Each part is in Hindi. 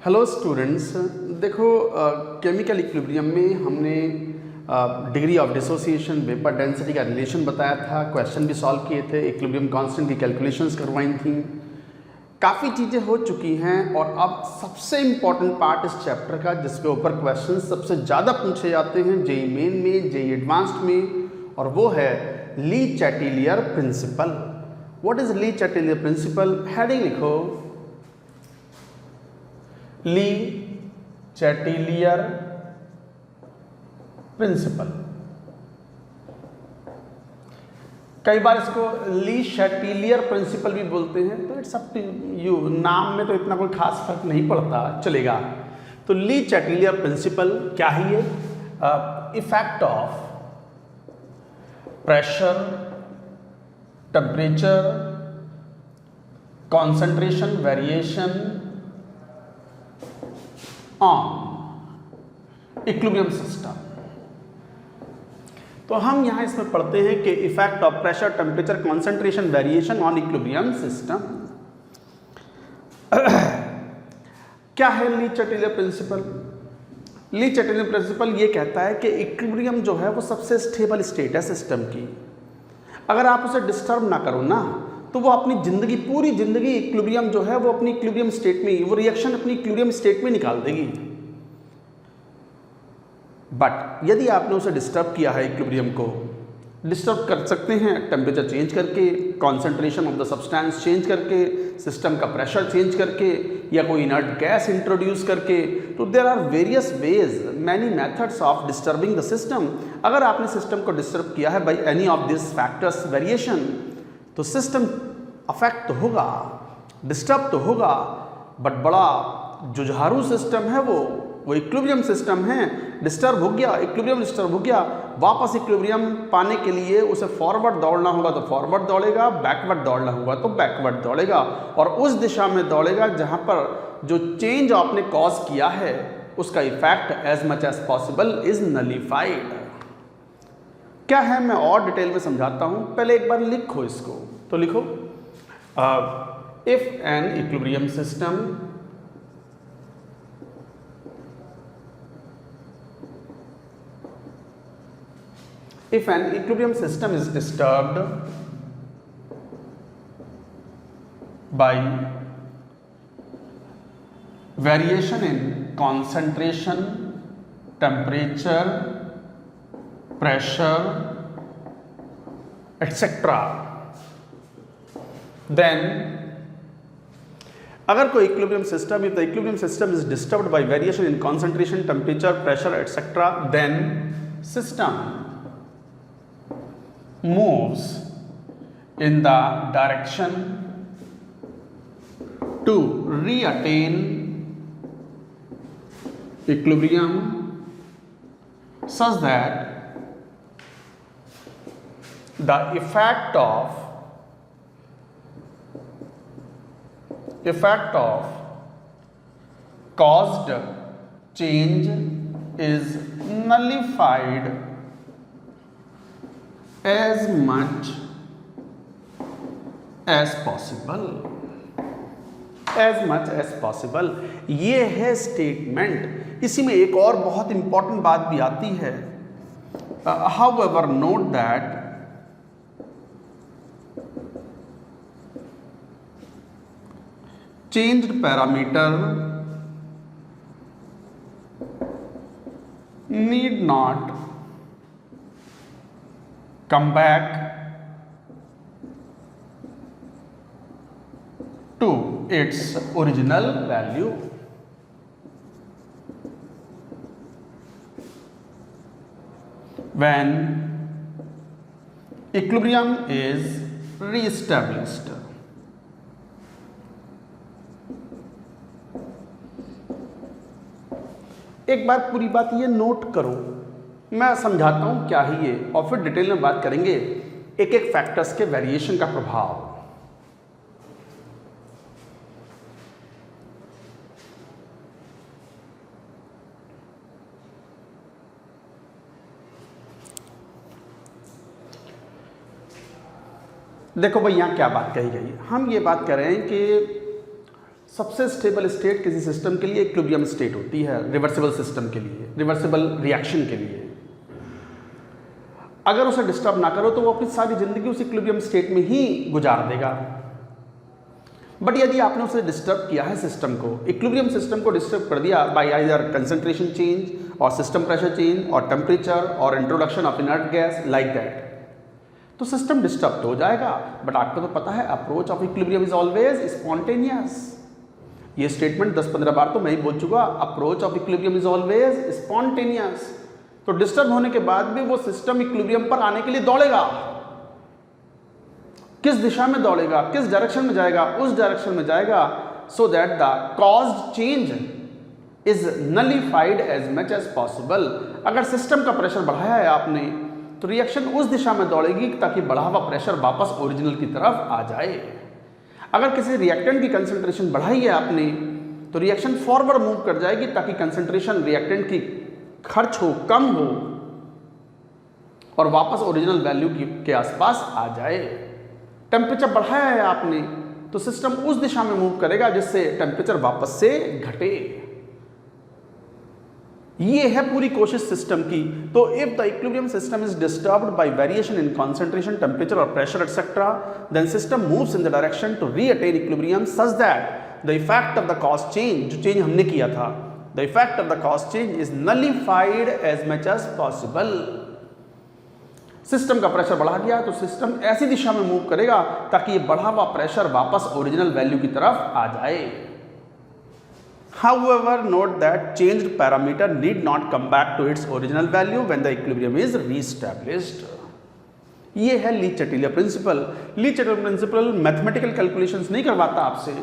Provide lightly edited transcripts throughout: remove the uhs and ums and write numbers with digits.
हेलो स्टूडेंट्स, देखो केमिकल इक्विलिब्रियम में हमने degree of dissociation, vapour density का रिलेशन बताया था, क्वेश्चन भी सॉल्व किए थे, इक्विलिब्रियम कांस्टेंट की कैलकुलेशंस करवाई थी। काफ़ी चीज़ें हो चुकी हैं और अब सबसे इम्पॉर्टेंट पार्ट इस चैप्टर का जिसके ऊपर क्वेश्चन सबसे ज़्यादा पूछे जाते हैं जेई मेन में, जेई एडवांस्ड में, और वो है Le Chatelier principle. What is Le Chatelier principle? Heading लिखो, ली चैटिलियर प्रिंसिपल। कई बार इसको ली चैटिलियर प्रिंसिपल भी बोलते हैं, तो इट्स अप टू यू, नाम में तो इतना कोई खास फर्क नहीं पड़ता, चलेगा। तो ली चैटिलियर प्रिंसिपल क्या है ये? Effect of pressure, temperature, concentration variation on equilibrium system. तो हम यहां इसमें पढ़ते हैं कि effect of pressure, temperature, concentration variation on equilibrium system. क्या है ली चैटिलियर प्रिंसिपल? ली चैटिलियर प्रिंसिपल ये कहता है कि इक्विलिब्रियम जो है वो सबसे स्टेबल स्टेट है सिस्टम की। अगर आप उसे डिस्टर्ब ना करो ना, तो वो अपनी जिंदगी, पूरी जिंदगी इक्विलिब्रियम जो है वो अपनी इक्विलिब्रियम स्टेट में, वो रिएक्शन अपनी इक्विलिब्रियम स्टेट में निकाल देगी। बट यदि आपने उसे डिस्टर्ब किया है, इक्विलिब्रियम को डिस्टर्ब कर सकते हैं टेम्परेचर चेंज करके, concentration of the substance change करके, सिस्टम का प्रेशर चेंज करके, या कोई इनर्ट गैस इंट्रोड्यूस करके। तो there are various ways, many methods of disturbing the system. अगर आपने सिस्टम को डिस्टर्ब किया है by any of this factors variation, तो सिस्टम अफेक्ट तो होगा, डिस्टर्ब तो होगा, बट बड़ा जुझारू सिस्टम है वो इक्विलिब्रियम सिस्टम है। डिस्टर्ब हो गया, इक्विलिब्रियम डिस्टर्ब हो गया, वापस इक्विलिब्रियम पाने के लिए उसे फॉरवर्ड दौड़ना होगा तो फॉरवर्ड दौड़ेगा, बैकवर्ड दौड़ना होगा तो बैकवर्ड दौड़ेगा, और उस दिशा में दौड़ेगा जहां पर जो चेंज आपने कॉज किया है उसका effect as much as possible is nullified. क्या है मैं और डिटेल में समझाता हूं, पहले एक बार लिखो इसको। तो लिखो, if an equilibrium system if an equilibrium system is disturbed by variation in concentration, temperature, pressure, etc., then अगर कोई equilibrium system, if the equilibrium system is disturbed by variation in concentration, temperature, pressure, etc., then system moves in the direction to reattain equilibrium such that the effect of caused change is nullified as much as possible, as much as possible। ये है स्टेटमेंट। इसी में एक और बहुत इंपॉर्टेंट बात भी आती है, however note that changed parameter need not come back to its original value। When equilibrium is re-established। एक बार पूरी बात ये नोट करो, मैं समझाता हूं क्या है ये, और फिर डिटेल में बात करेंगे एक एक फैक्टर्स के वेरिएशन का प्रभाव। देखो भाई, यहाँ क्या बात कही गई है, हम ये बात कर रहे हैं कि सबसे स्टेबल स्टेट किसी सिस्टम के लिए इक्विलिब्रियम स्टेट होती है, रिवर्सिबल सिस्टम के लिए, रिवर्सिबल रिएक्शन के लिए। अगर उसे डिस्टर्ब ना करो तो वो अपनी सारी जिंदगी उस इक्विलिब्रियम स्टेट में ही गुजार देगा। बट यदि आपने उसे डिस्टर्ब किया है सिस्टम को, इक्विलिब्रियम सिस्टम को डिस्टर्ब कर दिया बाय आइदर कंसंट्रेशन चेंज और सिस्टम प्रेशर चेंज और टेम्परेचर और introduction of inert gas like that, तो सिस्टम डिस्टर्ब तो हो जाएगा। बट आपको तो पता है approach of equilibrium is always spontaneous. ये स्टेटमेंट 10-15 बार तो मैं ही बोल चुका, approach of equilibrium is always spontaneous. तो डिस्टर्ब होने के बाद भी वो सिस्टम इक्विलिब्रियम पर आने के लिए दौड़ेगा। किस दिशा में दौड़ेगा, किस डायरेक्शन में जाएगा? उस डायरेक्शन में जाएगा so that the caused change is nullified as much as possible. अगर सिस्टम का प्रेशर बढ़ाया है आपने तो रिएक्शन उस दिशा में दौड़ेगी ताकि बढ़ा हुआ प्रेशर वापस ओरिजिनल की तरफ आ जाए। अगर किसी रिएक्टेंट की कंसंट्रेशन बढ़ाई है आपने तो रिएक्शन फॉरवर्ड मूव कर जाएगी ताकि कंसंट्रेशन रिएक्टेंट की खर्च हो, कम हो और वापस ओरिजिनल वैल्यू के आसपास आ जाए। टेम्परेचर बढ़ाया है आपने तो सिस्टम उस दिशा में मूव करेगा जिससे टेम्परेचर वापस से घटे। ये है पूरी कोशिश सिस्टम की। तो if the equilibrium system is disturbed by variation in concentration, temperature और pressure etcetera, then system moves in the direction to reattain equilibrium such that the effect of the cost change, जो चेंज हमने किया था, the effect of the cost change is nullified as much as possible. System का प्रेशर बढ़ा दिया तो सिस्टम ऐसी दिशा में मूव करेगा ताकि ये बढ़ा हुआ प्रेशर वापस ओरिजिनल वैल्यू की तरफ आ जाए। However, note that changed parameter need not come back to its original value when the equilibrium is reestablished. ये है ली-चैटेलियर प्रिंसिपल। ली-चैटेलियर प्रिंसिपल मैथमेटिकल कैलकुलेशंस नहीं करवाता आपसे,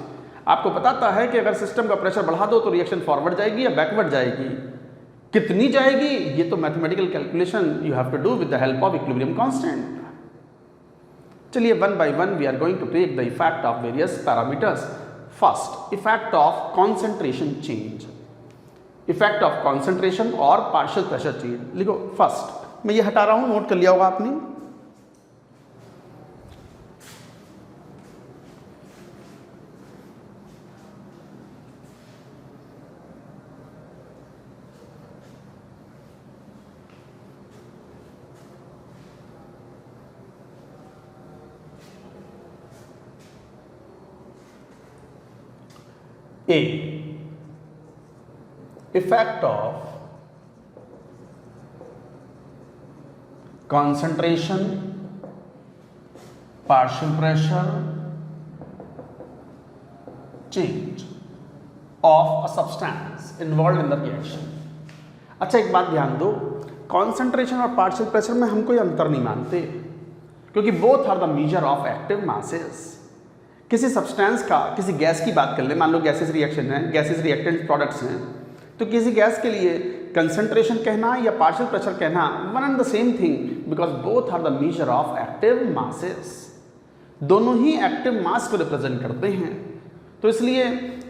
आपको बताता है कि अगर सिस्टम का प्रेशर बढ़ा दो तो रिएक्शन फॉरवर्ड जाएगी या बैकवर्ड जाएगी, कितनी जाएगी ये तो mathematical calculation you have to do with the help of equilibrium constant. चलिए one by one we are going to take the effect of various parameters. First, effect of concentration change, effect of concentration और पार्शियल प्रेशर चेंज। लिखो फर्स्ट, मैं ये हटा रहा हूं, नोट कर लिया होगा आपने। A, effect of concentration, partial pressure change of a substance involved in the reaction। अच्छा एक बात ध्यान दो, कॉन्सेंट्रेशन और पार्शियल प्रेशर में हम कोई अंतर नहीं मानते क्योंकि both are the measure of active masses. किसी सब्सटेंस का, किसी गैस की बात कर ले, मान लो गैसेस रिएक्शन है, गैसेस रिएक्टेंट प्रोडक्ट्स हैं, तो किसी गैस के लिए कंसंट्रेशन कहना या पार्शियल प्रेशर कहना one and the same thing because both are the measure of active masses. दोनों ही एक्टिव मास को रिप्रेजेंट करते हैं, तो इसलिए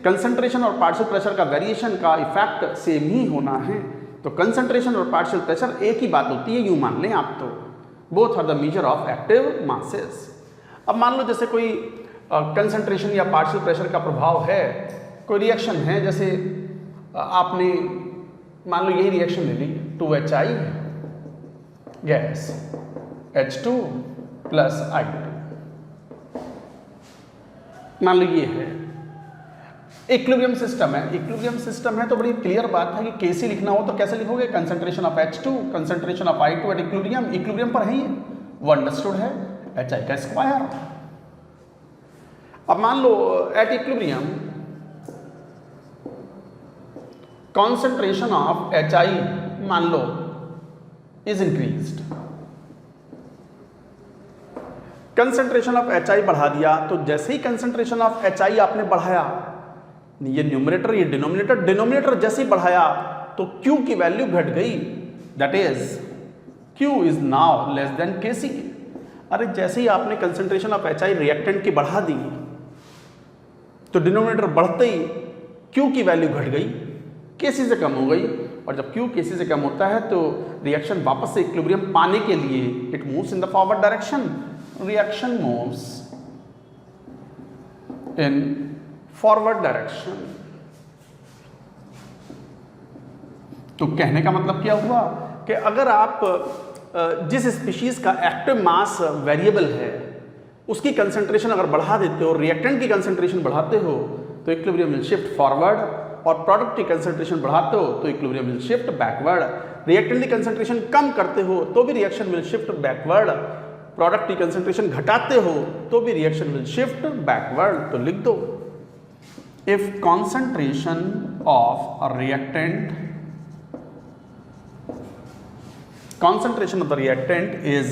कंसंट्रेशन और पार्शियल प्रेशर का वेरिएशन का इफेक्ट सेम ही होना है। तो कंसंट्रेशन और पार्शियल प्रेशर एक ही बात होती है, यूँ मान लें आप, तो both are the measure of active masses. अब मान लो जैसे कोई कंसंट्रेशन या पार्शियल प्रेशर का प्रभाव है, कोई रिएक्शन है, जैसे आपने मान लो यही रिएक्शन ले ली, 2HI gas H2 plus I2, मान लो ये है इक्विलिब्रियम सिस्टम है। इक्विलिब्रियम सिस्टम है तो बड़ी क्लियर बात है कि कैसे लिखना हो तो कैसे लिखोगे, concentration of H2, concentration of I2 at equilibrium, equilibrium पर है, ये वो अंडरस्टूड है, HI का स्क्वायर। अब मान लो at equilibrium concentration of HI मान लो is increased, concentration of HI बढ़ा दिया, तो जैसे ही कंसंट्रेशन ऑफ HI आपने बढ़ाया, ये न्यूमरेटर ये डिनोमिनेटर जैसे ही बढ़ाया तो Q की वैल्यू घट गई, that is Q is now less than Kc। अरे जैसे ही आपने कंसंट्रेशन ऑफ HI रिएक्टेंट की बढ़ा दी तो डिनोमिनेटर बढ़ते ही Q की वैल्यू घट गई, Kc से कम हो गई, और जब Q Kc से कम होता है तो रिएक्शन वापस से इक्विलिब्रियम पाने के लिए it moves in the forward direction, reaction moves in forward direction. तो कहने का मतलब क्या हुआ कि अगर आप जिस स्पीशीज का एक्टिव मास वेरिएबल है उसकी कंसंट्रेशन अगर बढ़ा देते हो, रिएक्टेंट की कंसंट्रेशन बढ़ाते हो तो इक्विलिब्रियम विल शिफ्ट फॉरवर्ड, और प्रोडक्ट की कंसंट्रेशन बढ़ाते हो तो equilibrium will shift backward. Reactant की कंसंट्रेशन कम करते हो तो भी reaction will shift backward, product की कंसंट्रेशन घटाते हो तो भी रिएक्शन विल शिफ्ट बैकवर्ड। तो लिख दो, if concentration of a reactant, concentration of the reactant is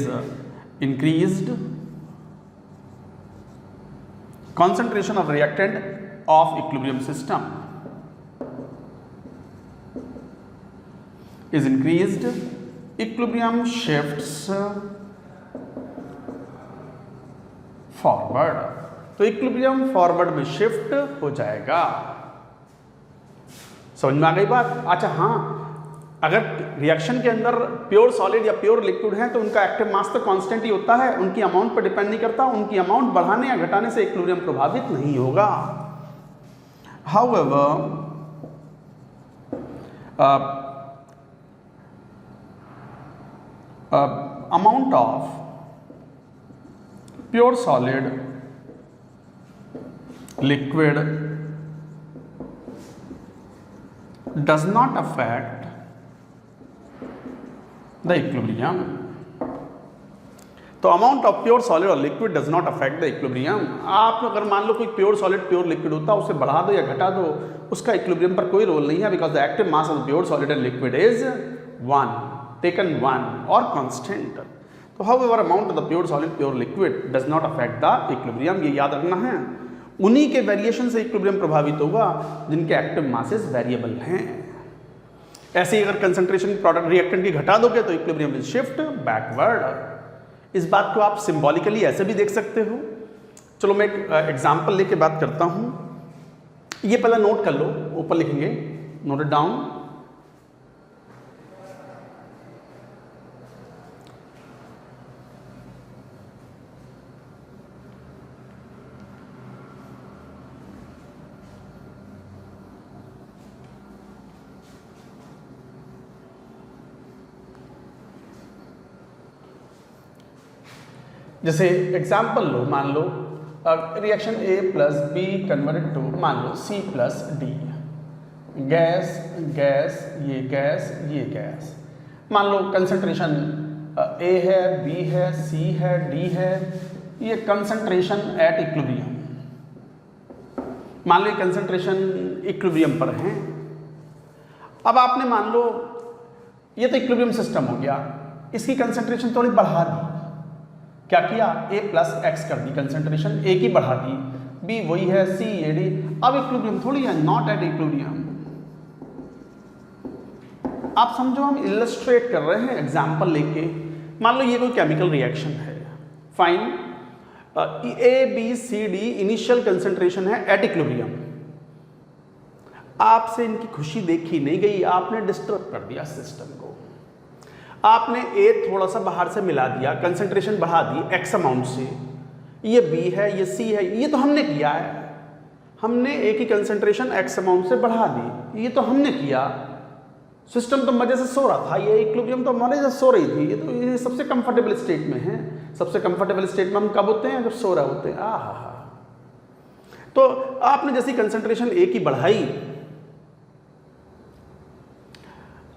increased, concentration of reactant of equilibrium system is increased, equilibrium shifts forward। तो इक्विलिब्रियम फॉरवर्ड में शिफ्ट हो जाएगा। समझ में आ गई बात? अच्छा हाँ, अगर रिएक्शन के अंदर प्योर सॉलिड या प्योर लिक्विड है तो उनका एक्टिव मास तो कांस्टेंट ही होता है, उनकी अमाउंट पर डिपेंड नहीं करता, उनकी अमाउंट बढ़ाने या घटाने से इक्विलिब्रियम प्रभावित नहीं होगा। However amount of pure solid, liquid does not affect the equilibrium। तो अमाउंट ऑफ प्योर सॉलिड और liquid does not affect the equilibrium. आप अगर मान लो कोई प्योर सॉलिड प्योर लिक्विड होता है, उसे बढ़ा दो या घटा दो, उसका इक्विलिब्रियम पर कोई रोल नहीं है, because the active mass of pure solid and liquid is 1, taken 1 और कांस्टेंट। तो however amount of the pure solid pure liquid does not affect the equilibrium, ये याद रखना है। उन्हीं के वेरिएशन से इक्विलिब्रियम प्रभावित होगा जिनके एक्टिव मासेस वेरिएबल हैं। ऐसे ही अगर कंसंट्रेशन प्रोडक्ट रिएक्टेंट की घटा दोगे तो इक्विलिब्रियम विल शिफ्ट बैकवर्ड। इस बात को आप सिंबॉलिकली ऐसे भी देख सकते हो। चलो मैं एक एग्जांपल लेके बात करता हूं। ये पहला नोट कर लो, ऊपर लिखेंगे, नोट इट डाउन। जैसे एग्जाम्पल लो, मान लो reaction A plus B converted to मान लो C plus D, gas gas ये गैस ये गैस। मान लो कंसंट्रेशन A है, B है, C है, D है, ये कंसंट्रेशन एट इक्विलिब्रियम। मान लो कंसंट्रेशन इक्विलिब्रियम पर है। अब आपने मान लो ये तो इक्विलिब्रियम सिस्टम हो गया, इसकी कंसंट्रेशन थोड़ी बढ़ा दी। क्या किया? A प्लस एक्स कर दी, कंसंट्रेशन A की बढ़ा दी, B वही है, C A D। अब इक्विलिब्रियम थोड़ी है, नॉट एट इक्विलिब्रियम। आप समझो, हम इलस्ट्रेट कर रहे हैं एग्जांपल लेके। मान लो ये कोई केमिकल रिएक्शन है, fine, A B C D initial concentration है एट इक्विलिब्रियम। आपसे इनकी खुशी देखी नहीं गई, आपने डिस्टर्ब कर दिया सिस्टम को। आपने A थोड़ा सा बाहर से मिला दिया, कंसंट्रेशन बढ़ा दी X अमाउंट से, ये B है, ये C है, ये तो हमने किया है। हमने A की कंसंट्रेशन X अमाउंट से बढ़ा दी, ये तो हमने किया। सिस्टम तो मजे से सो रहा था, ये इक्विलिब्रियम तो मजे से सो रही थी। ये तो ये सबसे कंफर्टेबल स्टेट में है। सबसे कंफर्टेबल स्टेट में हम कब होते हैं? जब सो रहे होते हैं। आहा। तो आपने जैसी कंसंट्रेशन A की बढ़ाई,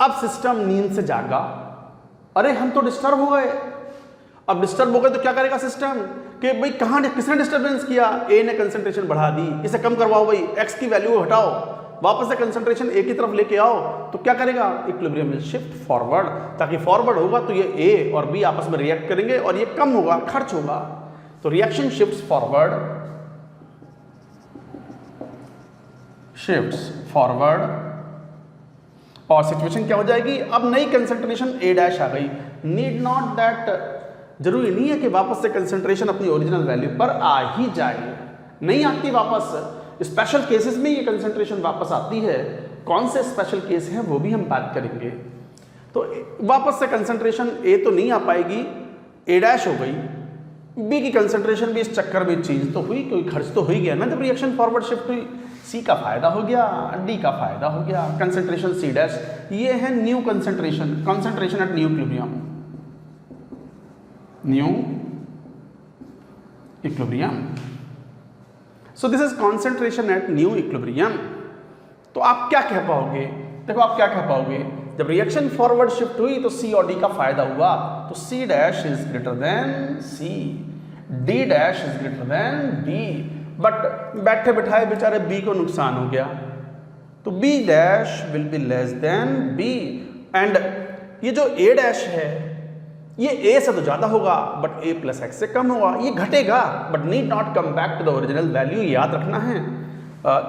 अब सिस्टम नींद से जागा, अरे हम तो डिस्टर्ब हो गए। अब डिस्टर्ब हो गए तो क्या करेगा सिस्टम कि भाई कहाँ किसने डिस्टर्बेंस किया? A ने कंसंट्रेशन बढ़ा दी, इसे कम करवाओ भाई, X की वैल्यू हटाओ, वापस से कंसंट्रेशन A की तरफ लेके आओ। तो क्या करेगा? Equilibrium will shift forward. ताकि फॉरवर्ड होगा तो ये A और B आपस में रिएक्ट करेंगे और ये कम होगा, खर्च होगा। तो रिएक्शन शिफ्ट्स फॉरवर्ड और सिचुएशन क्या हो जाएगी? अब नई कंसंट्रेशन A डैश आ गई। नीड नॉट दैट, जरूरी नहीं है कि वापस से कंसंट्रेशन अपनी ओरिजिनल वैल्यू पर आ ही जाए, नहीं आती वापस। स्पेशल केसेस में ये कंसंट्रेशन वापस आती है। कौन से स्पेशल केस हैं वो भी हम बात करेंगे। तो वापस से कंसंट्रेशन A तो नहीं आ पाएगी, A डैश हो गई, बी की कंसंट्रेशन भी इस चक्कर में चेंज तो हुई, कोई खर्च तो हो ही गया ना जब रिएक्शन फॉरवर्ड शिफ्ट हुई। सी का फायदा हो गया, डी का फायदा हो गया, कंसंट्रेशन सी डैश। ये है new concentration, concentration at new equilibrium, new equilibrium. So this is concentration at new equilibrium. तो आप क्या कह पाओगे, देखो आप क्या कह पाओगे, जब रिएक्शन फॉरवर्ड शिफ्ट हुई तो सी और डी का फायदा हुआ, तो C dash is greater than C, D dash is greater than D. But बैठे बिठाए बेचारे बी को नुकसान हो गया, तो B dash will be less than B. And ये जो ए डैश है ये ए से तो ज्यादा होगा बट ए प्लस एक्स से कम होगा, ये घटेगा but need not come back to the original value, याद रखना है।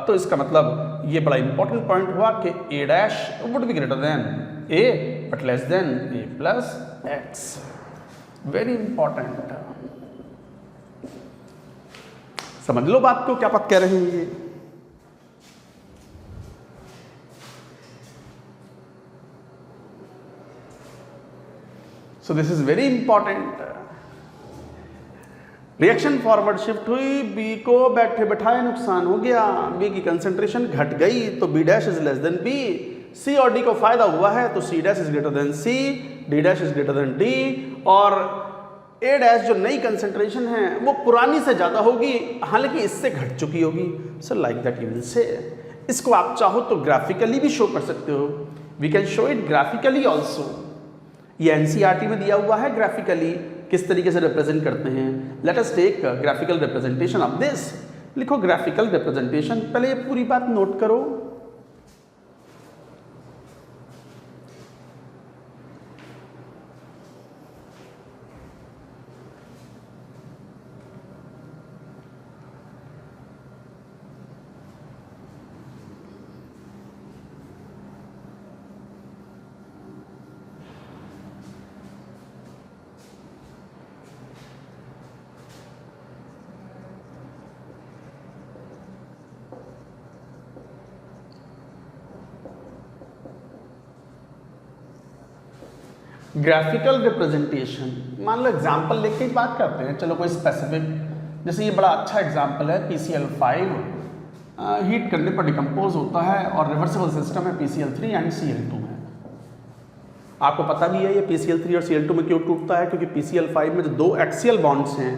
तो इसका मतलब ये बड़ा इंपॉर्टेंट पॉइंट हुआ कि A dash would be greater than A but less than A plus X, very important. समझ लो बात को, क्या बात कह रहे हैं ये। सो this is very important. Reaction forward shift हुई, बी को बैठे बैठाए नुकसान हो गया, बी की कंसंट्रेशन घट गई तो B dash is less than B. C और डी को फायदा हुआ है तो C dash is greater than C, D dash is greater than D. और ए डैश जो नई कंसंट्रेशन है वो पुरानी से ज्यादा होगी, हालांकि इससे घट चुकी होगी। सो like that you will say. इसको आप चाहो तो ग्राफिकली भी शो कर सकते हो, we can show it graphically also. ये एनसीईआरटी में दिया हुआ है ग्राफिकली किस तरीके से रिप्रेजेंट करते हैं। Let us take graphical representation of this. लिखो ग्राफिकल रिप्रेजेंटेशन, पहले ये पूरी बात नोट करो। ग्राफिकल रिप्रेजेंटेशन, मान लो एग्जाम्पल लेके ही बात करते हैं, चलो कोई स्पेसिफिक, जैसे ये बड़ा अच्छा एग्जाम्पल है PCl5 हीट करने पर डिकम्पोज होता है और रिवर्सिबल सिस्टम है PCl3 एंड Cl2 में। आपको पता भी है ये PCl3 और Cl2 में क्यों टूटता है, क्योंकि PCl5 में जो दो एक्सियल बॉन्ड्स हैं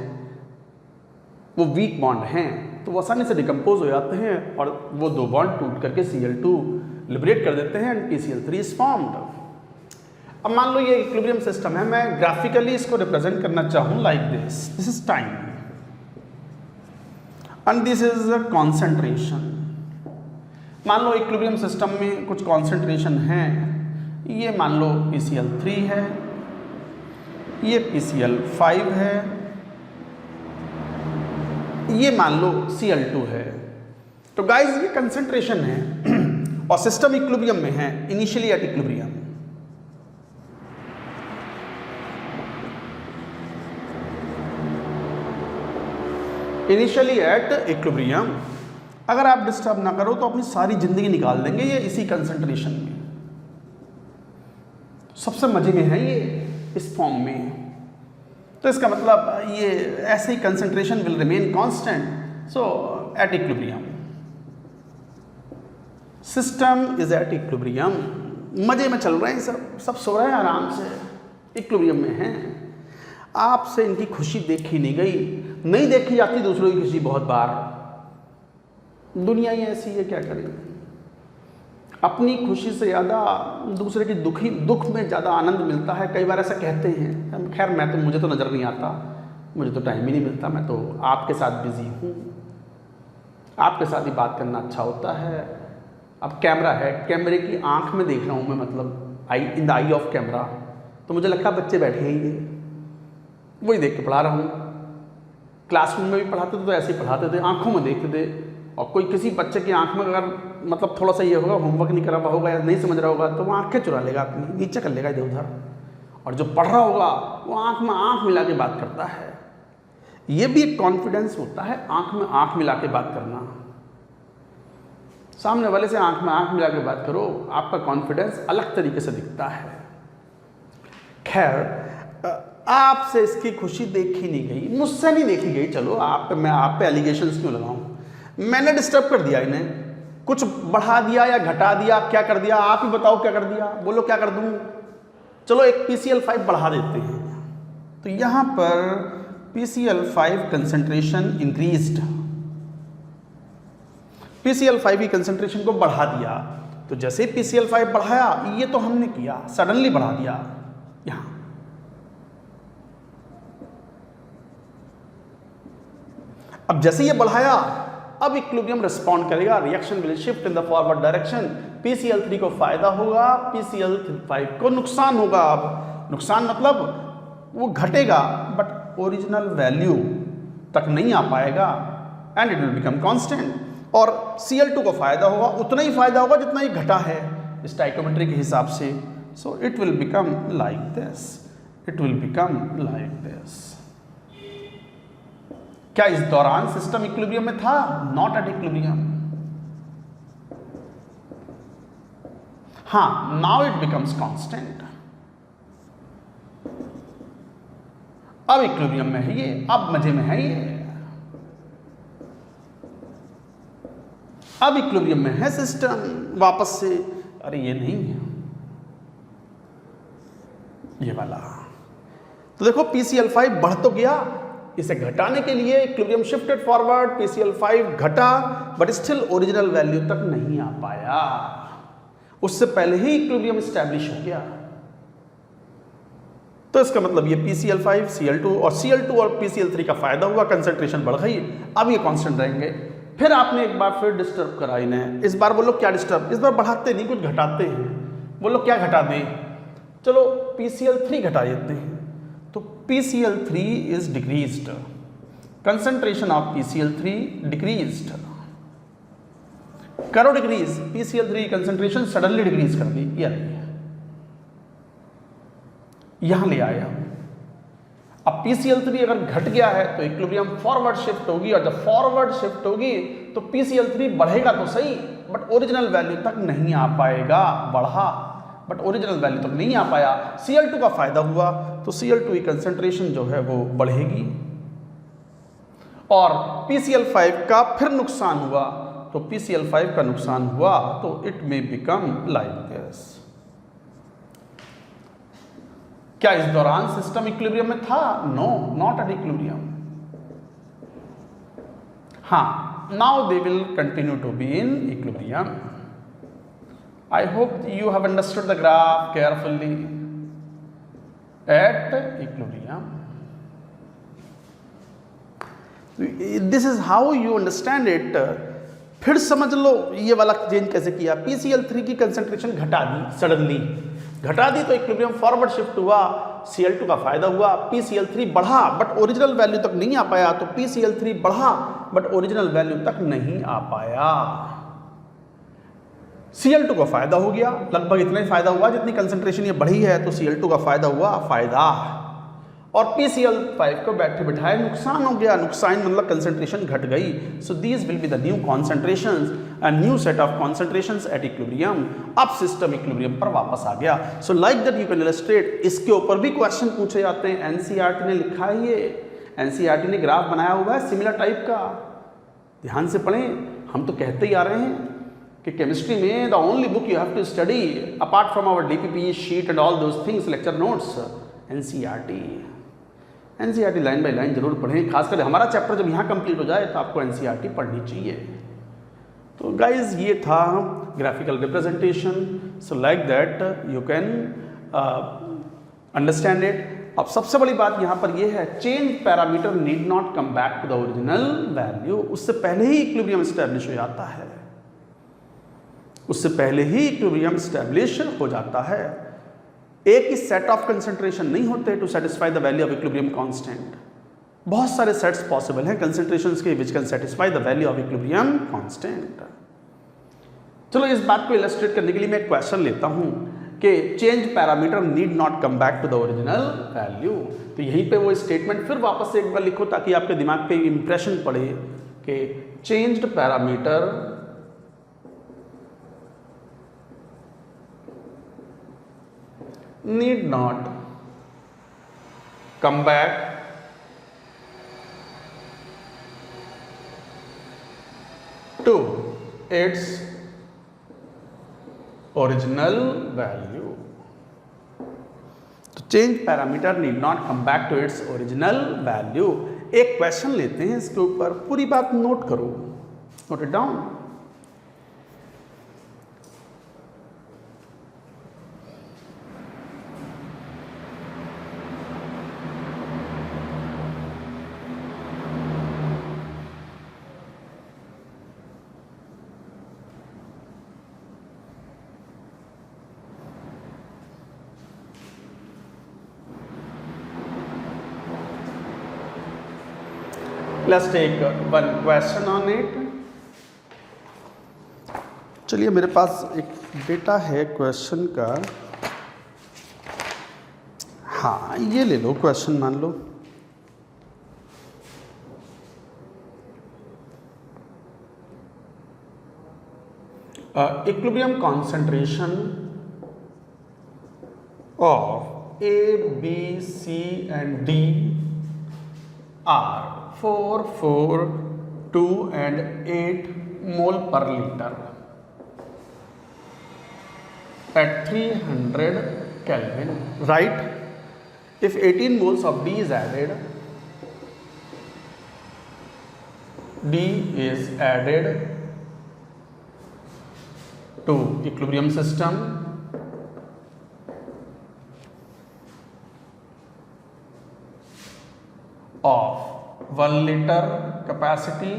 वो वीक बॉन्ड हैं, तो वो आसानी से डिकम्पोज हो जाते हैं और वो दो बॉन्ड टूट करके Cl2 लिबरेट कर देते हैं एंड PCl3 इज फॉर्म्ड। अब मान लो ये इक्विलिब्रियम सिस्टम है, मैं ग्राफिकली इसको रिप्रेजेंट करना चाहूं like this, this is time and this is a concentration. मान लो इक्विलिब्रियम सिस्टम में कुछ कॉन्सेंट्रेशन है, ये मान लो PCl3 है, ये PCl5 है, ये मान लो Cl2 है। तो गाइस ये कंसेंट्रेशन है और सिस्टम इक्विलिब्रियम में है, initially at equilibrium. Initially at equilibrium. अगर आप डिस्टर्ब ना करो तो अपनी सारी जिंदगी निकाल देंगे ये इसी कंसंट्रेशन में। सबसे मजे में है ये इस फॉर्म में, तो इसका मतलब ये ऐसे ही concentration will remain constant. So at equilibrium, system is at equilibrium, मजे में चल रहे हैं, सब सो रहे हैं आराम से, इक्विलिब्रियम में हैं। आपसे इनकी खुशी देखी नहीं गई, नहीं देखी जाती दूसरों की खुशी बहुत बार। दुनिया ही ऐसी है, क्या करें। अपनी खुशी से ज़्यादा दूसरे की दुख में ज़्यादा आनंद मिलता है, कई बार ऐसा कहते हैं। खैर मुझे तो नज़र नहीं आता, मुझे तो टाइम ही नहीं मिलता, मैं तो आपके साथ बिजी हूँ, आपके साथ ही बात करना अच्छा होता है। अब कैमरा है, कैमरे की आंख में देख रहा हूँ मैं, मतलब in the I of camera, तो मुझे लगता है बच्चे बैठे ही हैं, वही देख के पढ़ा रहा हूँ। क्लासरूम में भी पढ़ाते थे तो ऐसे ही पढ़ाते थे, आंखों में देखते थे। और कोई किसी बच्चे की आंख में अगर मतलब थोड़ा सा ये होगा, होमवर्क नहीं करा हुआ होगा या नहीं समझ रहा होगा, तो वो आंखें चुरा लेगा अपनी, नीचे कर लेगा इधर उधर। और जो पढ़ रहा होगा वो आंख में आंख मिला के बात करता है। ये भी एक कॉन्फिडेंस होता है, आंख में आंख मिला के बात करना। सामने वाले से आंख में आंख मिला के बात करो, आपका कॉन्फिडेंस अलग तरीके से दिखता है। खैर आपसे इसकी खुशी देखी नहीं गई, मुझसे नहीं देखी गई। चलो मैं आप पे एलिगेशंस क्यों लगाऊं? मैंने डिस्टर्ब कर दिया इन्हें, कुछ बढ़ा दिया या घटा दिया, क्या कर दिया? आप ही बताओ क्या कर दिया, बोलो क्या कर दूं? चलो एक PCl5 बढ़ा देते हैं, तो यहां पर PCl5 कंसंट्रेशन इंक्रीज्ड, PCl5 की कंसंट्रेशन को बढ़ा दिया। तो जैसे PCl5 बढ़ाया, ये तो हमने किया, सडनली बढ़ा दिया यहां। अब जैसे ये बढ़ाया, अब इक्विलिब्रियम रिस्पॉन्ड करेगा, reaction will shift in the forward direction. PCl3 को फायदा होगा, PCl5 को नुकसान होगा। अब नुकसान मतलब वो घटेगा, बट ओरिजिनल वैल्यू तक नहीं आ पाएगा, and it will become constant. और Cl2 को फायदा होगा, उतना ही फायदा होगा जितना ही घटा है स्टाइकोमेट्री के हिसाब से। So it will become like this, it will become like this. क्या इस दौरान सिस्टम इक्विलिब्रियम में था? Not at equilibrium. हाँ, नाउ इट बिकम्स कांस्टेंट। अब इक्विलिब्रियम में है ये, अब मजे में है ये, अब इक्विलिब्रियम में है सिस्टम वापस से। अरे ये नहीं है, ये वाला। तो देखो PCl5 बढ़ तो गया, इसे घटाने के लिए इक्विलिब्रियम शिफ्टेड फॉरवर्ड, PCl5 घटा, बट स्टिल ओरिजिनल वैल्यू तक नहीं आ पाया। उससे पहले ही इक्विलिब्रियम एस्टैब्लिश हो गया। तो इसका मतलब ये PCl5, Cl2 और Cl2 और PCl3 का फायदा हुआ, कंसंट्रेशन बढ़ गई, अब ये कांस्टेंट रहेंगे। फिर आपने एक बार फिर डिस्टर्ब करा इन्हें। इस बार बोलो क्या डिस्टर्ब? इस बार बढ़ाते नहीं, कुछ घटाते हैं। बोलो क्या घटा दें? चलो PCl3 घटा देते हैं। तो PCl3 is decreased, concentration of PCl3 decreased. करो decrease, PCl3 concentration suddenly decrease कर दी, ये रही है, यहां ले आया। अब PCl3 अगर घट गया है तो इक्विलिब्रियम फॉरवर्ड शिफ्ट होगी, और जब फॉरवर्ड शिफ्ट होगी तो PCl3 बढ़ेगा तो सही, बट ओरिजिनल वैल्यू तक नहीं आ पाएगा। बढ़ा बट ओरिजिनल वैल्यू तक नहीं आ पाया। Cl2 का फायदा हुआ, तो Cl2 की कंसंट्रेशन जो है वो बढ़ेगी, और PCl5 का फिर नुकसान हुआ, तो PCl5 का नुकसान हुआ, तो it may become like this. क्या इस दौरान सिस्टम इक्विलिब्रियम में था? No, not at equilibrium. हाँ, now they will continue to be in equilibrium. I hope you have understood the graph carefully at equilibrium. This is how you understand it. फिर समझ लो ये वाला चेंज कैसे किया। PCl3 की कंसंट्रेशन घटा दी, सडनली घटा दी, तो इक्विलिब्रियम फॉरवर्ड शिफ्ट हुआ, Cl2 का फायदा हुआ। PCl3 बढ़ा बट ओरिजिनल वैल्यू तक नहीं आ पाया, तो PCl3 बढ़ा बट ओरिजिनल वैल्यू तक नहीं आ पाया। Cl2 का फायदा हो गया, लगभग इतना ही फायदा हुआ जितनी कंसंट्रेशन ये बढ़ी है, तो Cl2 का फायदा हुआ, फायदा। और PCl5 को बैठे बिठाए नुकसान हो गया, नुकसान मतलब कंसंट्रेशन घट गई। So these will be the new concentrations, a new set of concentrations at equilibrium. अब सिस्टम इक्विलिब्रियम पर वापस आ गया। सो like that you can illustrate. इसके ऊपर भी क्वेश्चन पूछे जाते हैं, NCERT ने लिखा है, ये NCERT ने ग्राफ बनाया हुआ है सिमिलर टाइप का, ध्यान से पढ़ें। हम तो कहते ही आ रहे हैं कि केमिस्ट्री में the only book you have to study apart from our DPP sheet and all those things, lecture notes, NCERT line by line जरूर पढ़ें। खासकर हमारा चैप्टर जब यहाँ कंप्लीट हो जाए तो आपको NCERT पढ़नी चाहिए। तो गाइज ये था graphical representation. So like that you can understand it. अब सबसे बड़ी बात यहाँ पर यह है, change parameter need not come back to the original value. उससे पहले ही इक्विलिब्रियम एस्टैब्लिश हो जाता है, उससे पहले ही इक्विलिब्रियम एस्टैब्लिश हो जाता है। एक ही सेट ऑफ कंसंट्रेशन नहीं होते to satisfy the value of equilibrium constant. बहुत सारे सेट्स पॉसिबल हैं कंसंट्रेशंस के which can satisfy the value of equilibrium constant. चलो इस बात को इलस्ट्रेट करने के लिए मैं एक क्वेश्चन लेता हूं कि change parameter need not come back to the original value. तो यहीं पे वो स्टेटमेंट फिर वापस से एक बार लिखो ताकि आपके दिमाग पे इंप्रेशन पड़े कि changed parameter need not come back to its original value. तो change parameter need not come back to its original value. एक क्वेश्चन लेते हैं, इसके ऊपर पूरी बात नोट करो, note it down. Let's take one question on it. चलिए, मेरे पास एक डेटा है क्वेश्चन का। हाँ, ये ले लो क्वेश्चन, मान लो equilibrium concentration of A, B, C and D are 4, 4, 2 and 8 mole per liter at 300 Kelvin. Right? If 18 moles of D is added, D is added to equilibrium system of 1 liter capacity,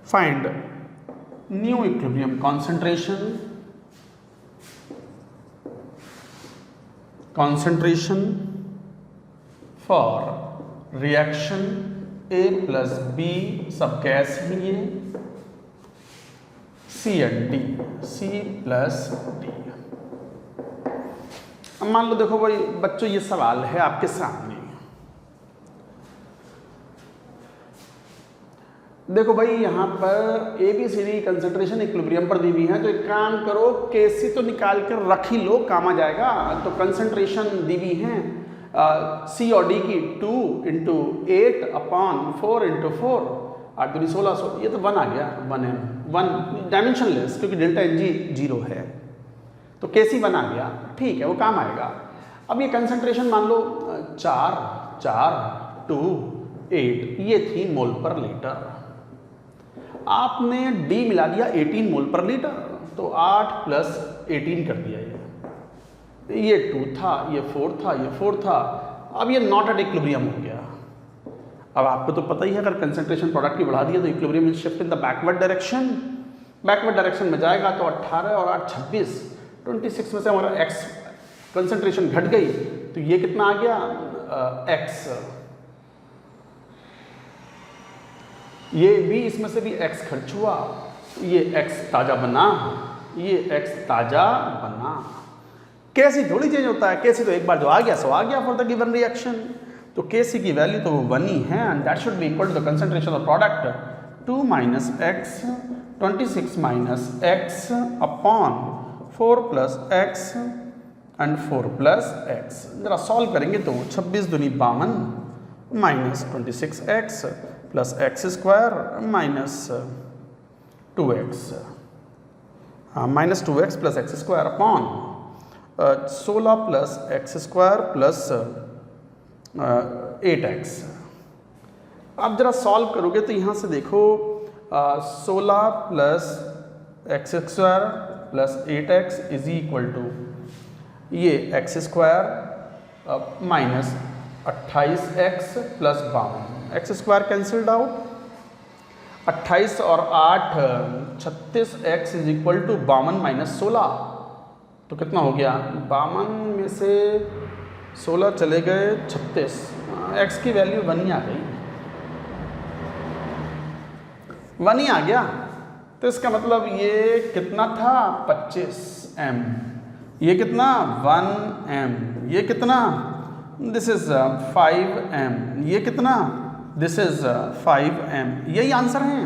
find new equilibrium concentration for reaction A plus B सब गैस ही है, C and D, C plus D। अब मान लो, देखो भाई बच्चों, ये सवाल है आपके सामने। देखो भाई, यहाँ पर ABCD कंसंट्रेशन इक्विलिब्रियम पर दी हुई है, तो एक काम करो, KC तो निकाल कर रख ही लो, काम आ जाएगा। तो कंसंट्रेशन दी हुई है C और D की 2 इंटू 8 अपॉन 4 इंटू 4, 8 दूनी 1600, ये तो 1 आ गया, 1 डायमेंशन लेस, क्योंकि डेल्टा NG 0 है, तो KC 1 आ गया, ठीक है, वो काम आएगा। अब ये कंसंट्रेशन मान लो 4, 2, 8, ये थी मोल पर लीटर। आपने D मिला दिया 18 मोल पर लीटर, तो 8 प्लस 18 कर दिया। ये 2 था, ये 4 था, ये 4 था। अब ये नॉट एट इक्विलिब्रियम हो गया। अब आपको तो पता ही है, अगर कंसंट्रेशन प्रोडक्ट की बढ़ा दिया तो equilibrium will shift in the backward direction. Backward direction में जाएगा तो 18 और 8 26, 26 में से हमारा x कंसंट्रेशन घट गई, तो ये कितना आ गया x। ये भी, इसमें से भी x खर्च हुआ, ये x ताजा बना, ये x ताजा बना। कैसी थोड़ी चेंज होता है, कैसी तो एक बार जो आ गया सो आ गया फॉर द गिवन रिएक्शन। तो KC की वैल्यू तो वो 1 ही है, and that should be equal to the concentration of product 2 minus x, 26 minus x upon 4 plus x and 4 plus x। जरा सॉल्व करेंगे तो 26 दूनी 52 minus 26x plus x square minus 2x, हाँ minus 2x plus x square upon 16 plus x square plus 8x। आप जरा सॉल्व करोगे तो यहाँ से देखो 16 plus x square plus 8x is equal to ये x square minus 28x plus 52, x square cancelled out, 28 और 8 36x is equal to 52 minus 16, तो कितना हो गया 52 में से 16 चले गए 36, x की वैल्यू 1 ही आ गई, 1 ही आ गया। तो इसका मतलब ये कितना था 25m, ये कितना 1m, ये कितना दिस इज 5m, ये कितना दिस इज 5m, यही आंसर है।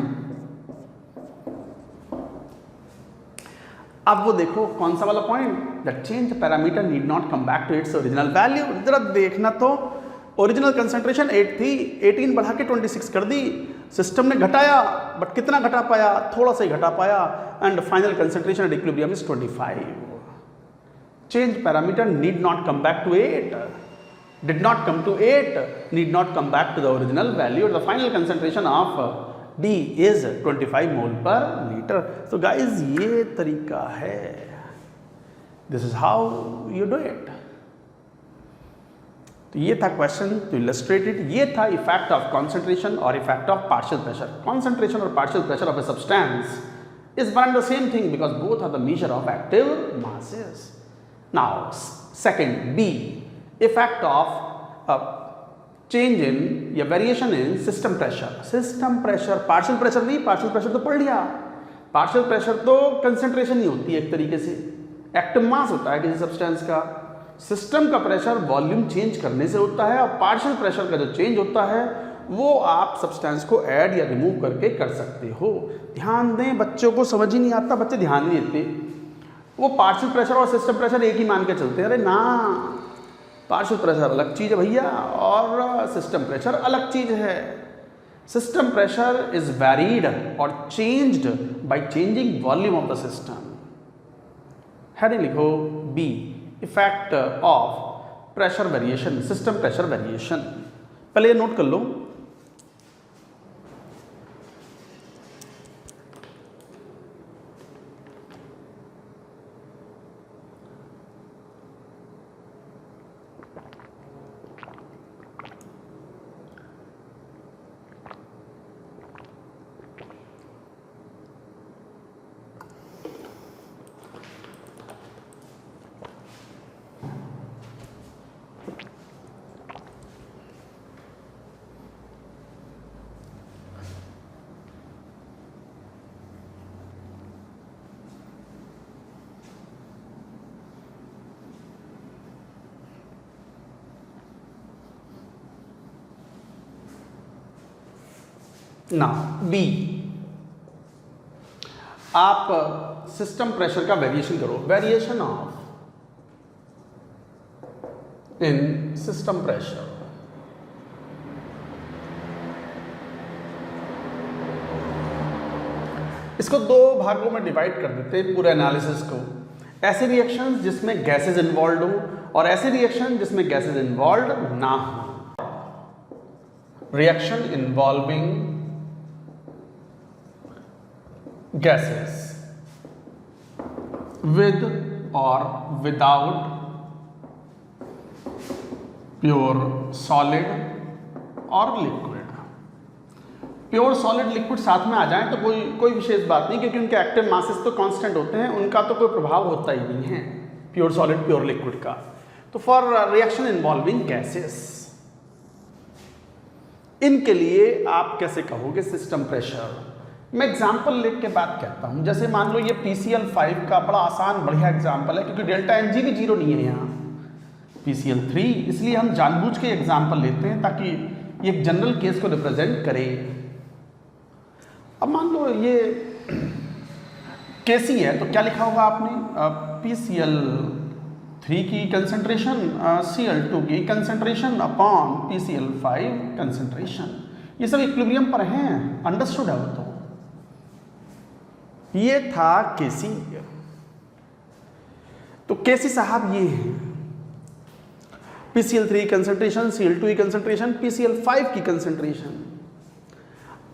अब वो देखो कौन सा वाला point, that change parameter need not come back to its original value. जरा देखना तो, ओरिजिनल कंसंट्रेशन 8 थी, 18 बढ़ा के 26 कर दी, सिस्टम ने घटाया बट कितना घटा पाया, थोड़ा सा ही घटा पाया, and final concentration at equilibrium is 25। Change parameter need not come back to 8, did not come to 8, need not come back to the original value. The final concentration of D is 25 mole per liter. So guys, ये तरीका है, this is how you do it. तो ये था क्वेश्चन टू इलस्ट्रेट इट। ये था इफेक्ट ऑफ कॉन्सेंट्रेशन और effect of partial pressure. Concentration और partial pressure of a substance is one and the same thing because both are the measure of active masses. Now second, B, effect of change in या variation in system pressure. System pressure, partial pressure नहीं, पार्शियल प्रेशर तो पढ़ लिया। पार्शियल प्रेशर तो कंसंट्रेशन ही होती है, एक तरीके से एक्टिव मास होता है किसी सब्सटेंस का। सिस्टम का प्रेशर वॉल्यूम चेंज करने से होता है, और पार्शियल प्रेशर का जो चेंज होता है वो आप सब्सटेंस को ऐड या रिमूव करके कर सकते हो। ध्यान दें, बच्चों को समझ ही नहीं आता, बच्चे ध्यान नहीं देते, वो पार्शियल प्रेशर और सिस्टम प्रेशर एक ही मान के चलते हैं। अरे ना, पार्शियल प्रेशर अलग चीज़ है भैया, और सिस्टम प्रेशर अलग चीज़ है। सिस्टम प्रेशर इज वेरीड और changed by changing volume of the system. Heading लिखो B, effect of pressure variation, system pressure variation. पहले ये नोट कर लो, ना बी, आप सिस्टम प्रेशर का वेरिएशन करो। Variation of in system pressure, इसको दो भागों में डिवाइड कर देते हैं पूरे एनालिसिस को। ऐसे रिएक्शंस जिसमें गैसेस इन्वॉल्व हो और ऐसे रिएक्शन जिसमें गैसेस इन्वॉल्व ना हो। Reaction involving gases with or without pure solid और liquid। प्योर सॉलिड लिक्विड साथ में आ जाएं तो कोई विशेष बात नहीं, क्योंकि उनके एक्टिव मासेस तो कांस्टेंट होते हैं, उनका तो कोई प्रभाव होता ही नहीं है प्योर सॉलिड प्योर लिक्विड का। तो फॉर रिएक्शन इन्वॉल्विंग गैसेस, इनके लिए आप कैसे कहोगे सिस्टम प्रेशर। मैं एग्जाम्पल लिख के बात कहता हूँ। जैसे मान लो ये PCl5 का बड़ा आसान बढ़िया एग्जाम्पल है, क्योंकि डेल्टा Ng भी जीरो नहीं है यहाँ, PCl3, इसलिए हम जानबूझ के एग्जाम्पल लेते हैं ताकि ये एक जनरल केस को रिप्रेजेंट करे। अब मान लो ये Kc है, तो क्या लिखा होगा आपने, PCl3 की कंसंट्रेशन Cl2 की कंसंट्रेशन अपॉन PCl5 कंसंट्रेशन। ये सब इक्विलिब्रियम पर हैं, अंडरस्टूड है वो तो। ये था केसी। तो केसी साहब ये है PCl3 concentration, Cl2 concentration, PCl5 की कंसंट्रेशन।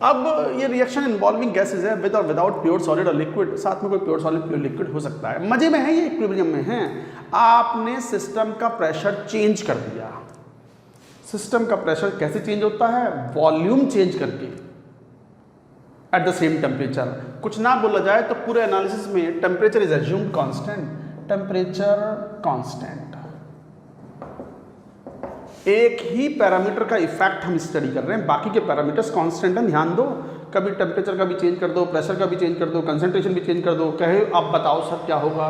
अब ये रिएक्शन इन्वॉल्विंग गैसेस है विद और विदाउट प्योर सॉलिड और लिक्विड, साथ में कोई प्योर सॉलिड प्योर लिक्विड हो सकता है। मजे में है, ये इक्विलिब्रियम में है। आपने सिस्टम का प्रेशर चेंज कर दिया। सिस्टम का प्रेशर कैसे चेंज होता है, वॉल्यूम चेंज करके एट द सेम टेम्परेचर। कुछ ना बोला जाए तो पूरे एनालिसिस में temperature is assumed constant, temperature constant. एक ही पैरामीटर का इफेक्ट हम स्टडी कर रहे हैं, बाकी के पैरामीटर्स कांस्टेंट हैं। ध्यान दो, कभी टेम्परेचर का भी चेंज कर दो, प्रेशर का भी चेंज कर दो, कंसंट्रेशन भी चेंज कर दो, कहे अब बताओ सर क्या होगा।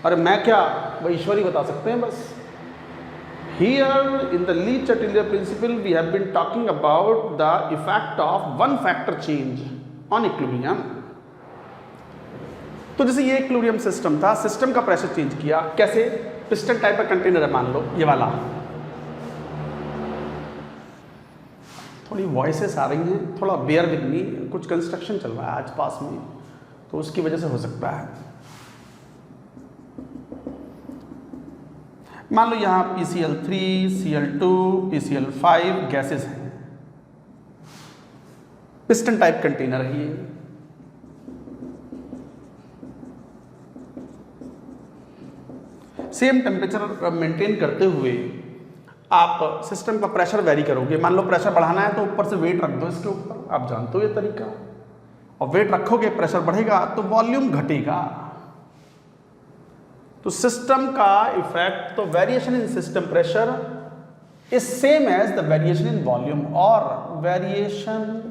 अरे मैं क्या, वह ईश्वर ही बता सकते हैं बस। Here in the Lee-Chatelier principle we have been talking about the effect of one factor change on equilibrium। तो जैसे ये इक्विलिब्रियम सिस्टम था, सिस्टम का प्रेशर चेंज किया, कैसे? पिस्टन टाइप का कंटेनर है, मान लो ये वाला। थोड़ी वॉइसेस आ रही हैं, थोड़ा बेयर विद मी, कुछ कंस्ट्रक्शन चल रहा है आज पास में, तो उसकी वजह से हो सकता है। मान लो यहाँ PCl3, Cl2, PCl5 गैसेस हैं, पिस्टन टाइप कंटेनर है ये। सेम टेम्परेचर मेंटेन करते हुए आप सिस्टम का प्रेशर वेरी करोगे। मान लो प्रेशर बढ़ाना है तो ऊपर से वेट रख दो इसके ऊपर, आप जानते हो ये तरीका, और वेट रखोगे प्रेशर बढ़ेगा तो वॉल्यूम घटेगा। तो सिस्टम का इफेक्ट, तो variation in system pressure is same as the variation in volume, और वेरिएशन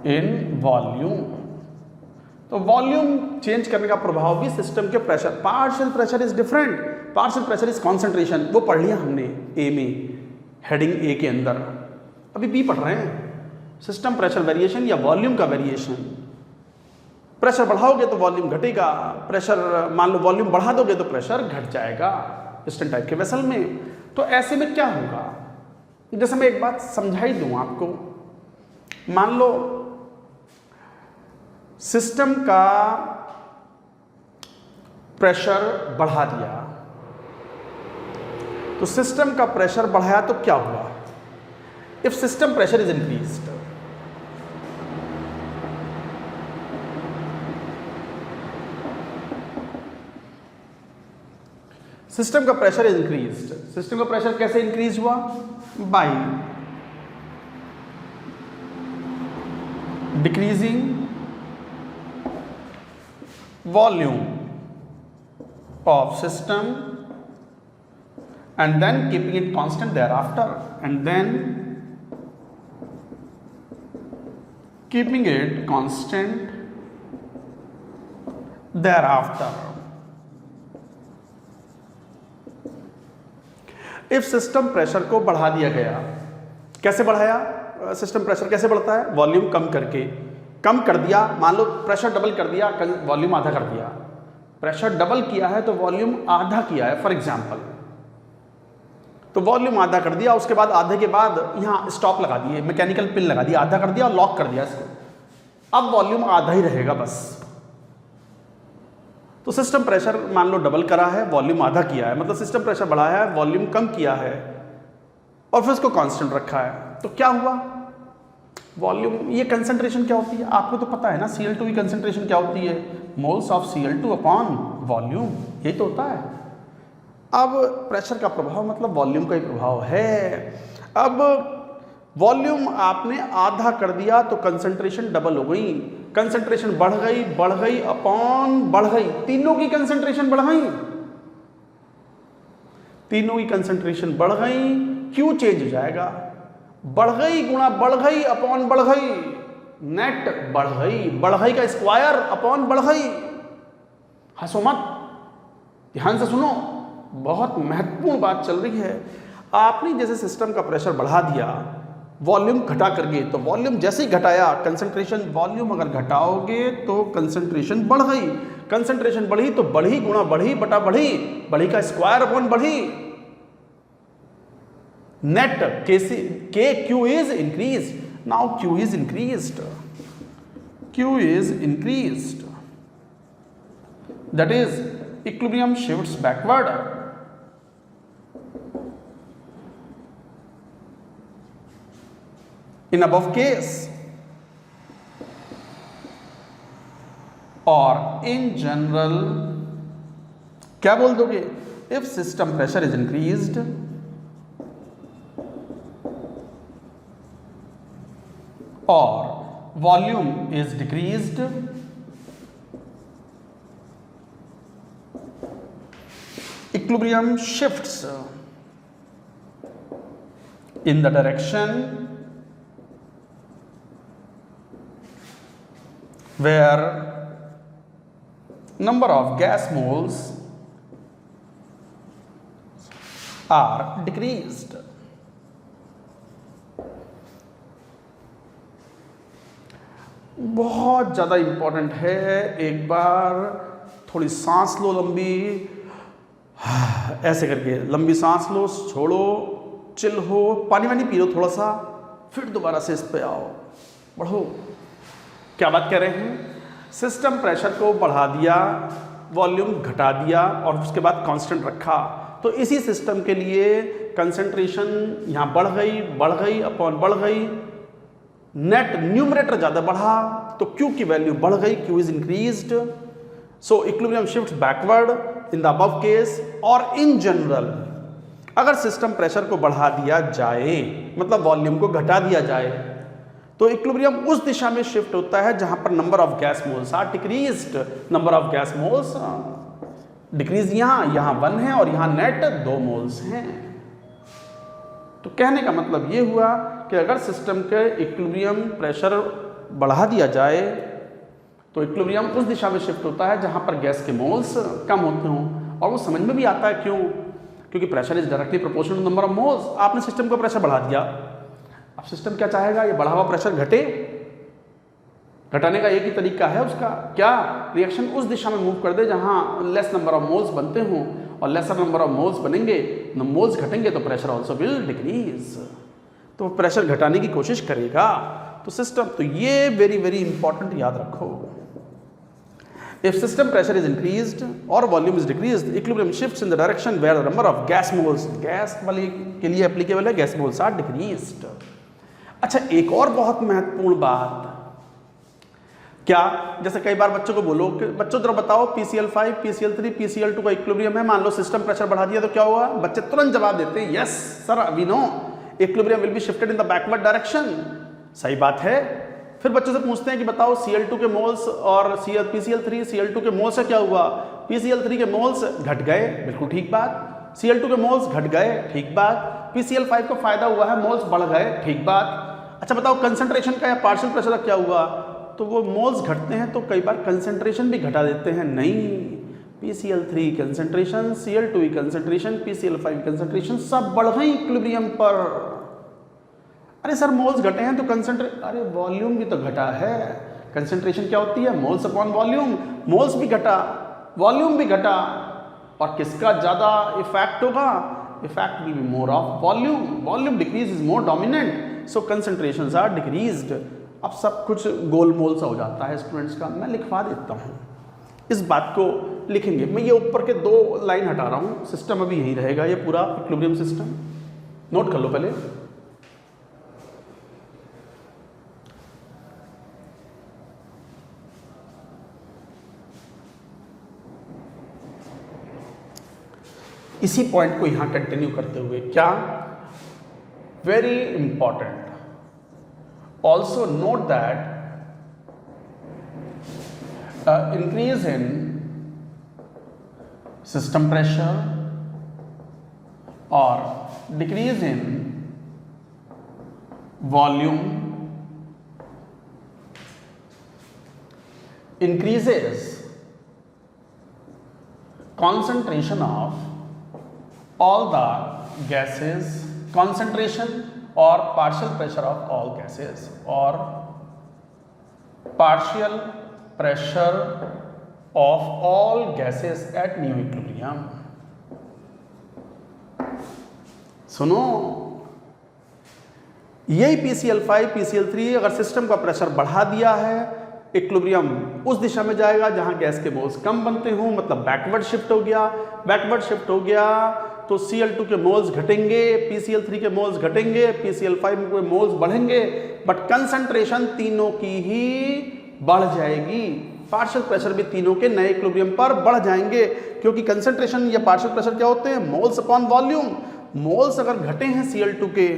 इन वॉल्यूम, तो वॉल्यूम चेंज करने का प्रभाव भी सिस्टम के pressure, partial pressure is different, partial pressure is concentration, वो पढ़ लिया हमने ए में, हेडिंग ए के अंदर। अभी बी पढ़ रहे हैं, सिस्टम प्रेशर वेरिएशन या वॉल्यूम का वेरिएशन। प्रेशर बढ़ाओगे तो वॉल्यूम घटेगा, प्रेशर मान लो वॉल्यूम बढ़ा दोगे तो प्रेशर घट जाएगा पिस्टन टाइप के वेसल में। तो ऐसे में क्या होगा, जैसे मैं एक बात समझा ही दूं आपको, मान लो सिस्टम का प्रेशर बढ़ा दिया, तो सिस्टम का प्रेशर बढ़ाया तो क्या हुआ? If system pressure is increased, system का प्रेशर इज इंक्रीज्ड, सिस्टम का प्रेशर कैसे इंक्रीज हुआ? By decreasing volume of system and then keeping it constant thereafter, and then keeping it constant thereafter. if system pressure को बढ़ा दिया गया, कैसे बढ़ाया? सिस्टम प्रेशर कैसे बढ़ता है? वॉल्यूम कम करके, कम कर दिया, मान लो प्रेशर डबल कर दिया, वॉल्यूम आधा कर दिया, प्रेशर डबल किया है तो वॉल्यूम आधा किया है फॉर एग्जांपल, तो वॉल्यूम आधा कर दिया, उसके बाद आधे के बाद यहाँ स्टॉप लगा दिए, मैकेनिकल पिन लगा दिया, आधा कर दिया और लॉक कर दिया इसको, अब वॉल्यूम आधा ही रहेगा बस। तो सिस्टम प्रेशर मान लो डबल करा है, वॉल्यूम आधा किया है, मतलब सिस्टम प्रेशर बढ़ाया है, वॉल्यूम कम किया है और फिर उसको कांस्टेंट रखा है, तो क्या हुआ? वॉल्यूम, ये कंसंट्रेशन क्या होती है आपको तो पता है ना, Cl2 की कंसंट्रेशन क्या होती है? Moles of Cl2 upon volume, यही तो होता है। अब प्रेशर का प्रभाव मतलब वॉल्यूम का ही प्रभाव है। अब वॉल्यूम आपने आधा कर दिया तो कंसंट्रेशन डबल हो गई, कंसंट्रेशन बढ़ गई अपॉन बढ़ गई, तीनों की कंसंट्रेशन बढ़ गई, तीनों की कंसंट्रेशन बढ़ गई, क्यू चेंज हो जाएगा, बढ़ गई गुणा बढ़ गई अपॉन बढ़ गई, नेट बढ़ गई का स्क्वायर अपॉन बढ़ गई। हंसो मत, ध्यान से सुनो, बहुत महत्वपूर्ण बात चल रही है। आपने जैसे सिस्टम का प्रेशर बढ़ा दिया, वॉल्यूम घटा करके, तो वॉल्यूम जैसे ही घटाया कंसंट्रेशन, वॉल्यूम अगर घटाओगे तो कंसंट्रेशन बढ़ गई, कंसंट्रेशन बढ़ी तो बढ़ी गुणा बढ़ी बटा बढ़ी, बढ़ी का स्क्वायर अपॉन बढ़ी, net Q is increased. Now Q is increased. That is, equilibrium shifts backward. In above case, or in general, क्या बोल दोगे? If system pressure is increased, or volume is decreased, equilibrium shifts in the direction where number of gas moles are decreased. बहुत ज़्यादा इम्पोर्टेंट है। एक बार थोड़ी सांस लो लंबी, ऐसे करके लंबी सांस लो, छोड़ो, चिल हो, पानी वानी पी लो थोड़ा सा, फिर दोबारा से इस पे आओ, बढ़ो। क्या बात कर रहे हैं? सिस्टम प्रेशर को बढ़ा दिया, वॉल्यूम घटा दिया और उसके बाद कांस्टेंट रखा, तो इसी सिस्टम के लिए कंसंट्रेशन यहाँ बढ़ गई अपॉन बढ़ गई, नेट न्यूमरेटर ज़्यादा बढ़ा तो Q की वैल्यू बढ़ गई, Q is increased, so equilibrium shifts backward in the above case. और इन जनरल अगर सिस्टम प्रेशर को बढ़ा दिया जाए, मतलब वॉल्यूम को घटा दिया जाए, तो इक्विलिब्रियम उस दिशा में शिफ्ट होता है जहां पर number of gas moles are decreased. Number of gas moles decrease यहां 1 है और यहां नेट 2 मोल्स हैं। तो कहने का मतलब ये हुआ कि अगर सिस्टम के इक्विलिब्रियम प्रेशर बढ़ा दिया जाए तो इक्विलिब्रियम उस दिशा में शिफ्ट होता है जहां पर गैस के मोल्स कम होते हों। और वो समझ में भी आता है, क्यों? क्योंकि pressure is directly proportional to number of moles. आपने सिस्टम का प्रेशर बढ़ा दिया, अब सिस्टम क्या चाहेगा? ये बढ़ा हुआ प्रेशर घटे। घटाने का एक ही तरीका है उसका, क्या? रिएक्शन उस दिशा में मूव कर दे जहां लेस नंबर ऑफ मोल्स बनते हों, और लेसर नंबर ऑफ मोल्स बनेंगे, मोल्स घटेंगे तो प्रेशर ऑल्सो विल डिक्रीज। तो प्रेशर घटाने की कोशिश करेगा तो सिस्टम, तो ये वेरी वेरी इंपॉर्टेंट याद रखो। If system pressure is increased or volume is decreased, equilibrium shifts in the direction where the number of gas moles, gas वाली के लिए एप्लीकेबल है, gas moles are decreased। अच्छा, एक और बहुत महत्वपूर्ण बात, क्या? जैसे कई बार बच्चों को बोलो कि बच्चों जरा बताओ PCl5, PCl3, PCl2 का इक्विलिब्रियम है, मान लो सिस्टम प्रेशर बढ़ा दिया तो क्या हुआ? बच्चे तुरंत जवाब देते हैं, yes sir we know equilibrium will be shifted in the backward direction. सही बात है। फिर बच्चों से पूछते हैं कि बताओ Cl2 के मोल्स और PCl3, Cl2 के मोल्स से क्या हुआ? PCl3 के मोल्स घट गए, बिल्कुल ठीक बात। Cl2 के मोल्स घट गए, ठीक बात। PCl5 को फायदा हुआ है, मोल्स बढ़ गए, ठीक बात। अच्छा बताओ कंसंट्रेशन का या पार्शियल प्रेशर का क्या हुआ? तो वो मोल्स घटते हैं तो कई बार कंसंट्रेशन भी घटा देते हैं। नहीं, PCl3 concentration, Cl2 concentration, PCl5 concentration सब बढ़ गई इक्विलिब्रियम पर। अरे सर मोल्स घटे हैं तो अरे वॉल्यूम भी तो घटा है। कंसंट्रेशन क्या होती है? Moles upon volume. मोल्स भी घटा, वॉल्यूम भी घटा, और किसका ज़्यादा इफेक्ट होगा? Effect will be more of volume. Volume decrease is more dominant, so concentrations are decreased. अब सब कुछ गोलमोल सा हो जाता है स्टूडेंट्स का। मैं लिखवा देता हूँ, इस बात को लिखेंगे। मैं ये ऊपर के 2 लाइन हटा रहा हूँ, सिस्टम अभी यही रहेगा, ये पूरा इक्विलिब्रियम सिस्टम। नोट कर लो पहले। इसी पॉइंट को यहां कंटिन्यू करते हुए, क्या? Very important, also note that increase in system pressure और decrease in volume increases concentration of all the gases, concentration or partial pressure of all gases, or partial pressure of all gases at new equilibrium। सुनो, यही PCl5, PCl3 अगर सिस्टम का प्रेशर बढ़ा दिया है, इक्विलिब्रियम उस दिशा में जाएगा जहां गैस के मोल्स कम बनते हों, मतलब बैकवर्ड शिफ्ट हो गया। बैकवर्ड शिफ्ट हो गया तो Cl2 के मोल्स घटेंगे, PCl3 के मोल्स घटेंगे, PCl5 के मोल्स बढ़ेंगे, बट कंसंट्रेशन तीनों की ही बढ़ जाएगी। पार्शियल प्रेशर भी तीनों के नए इक्विलिब्रियम पर बढ़ जाएंगे, क्योंकि कंसंट्रेशन या पार्शियल प्रेशर क्या होते हैं? Moles upon volume. मोल्स अगर घटे हैं Cl2 के,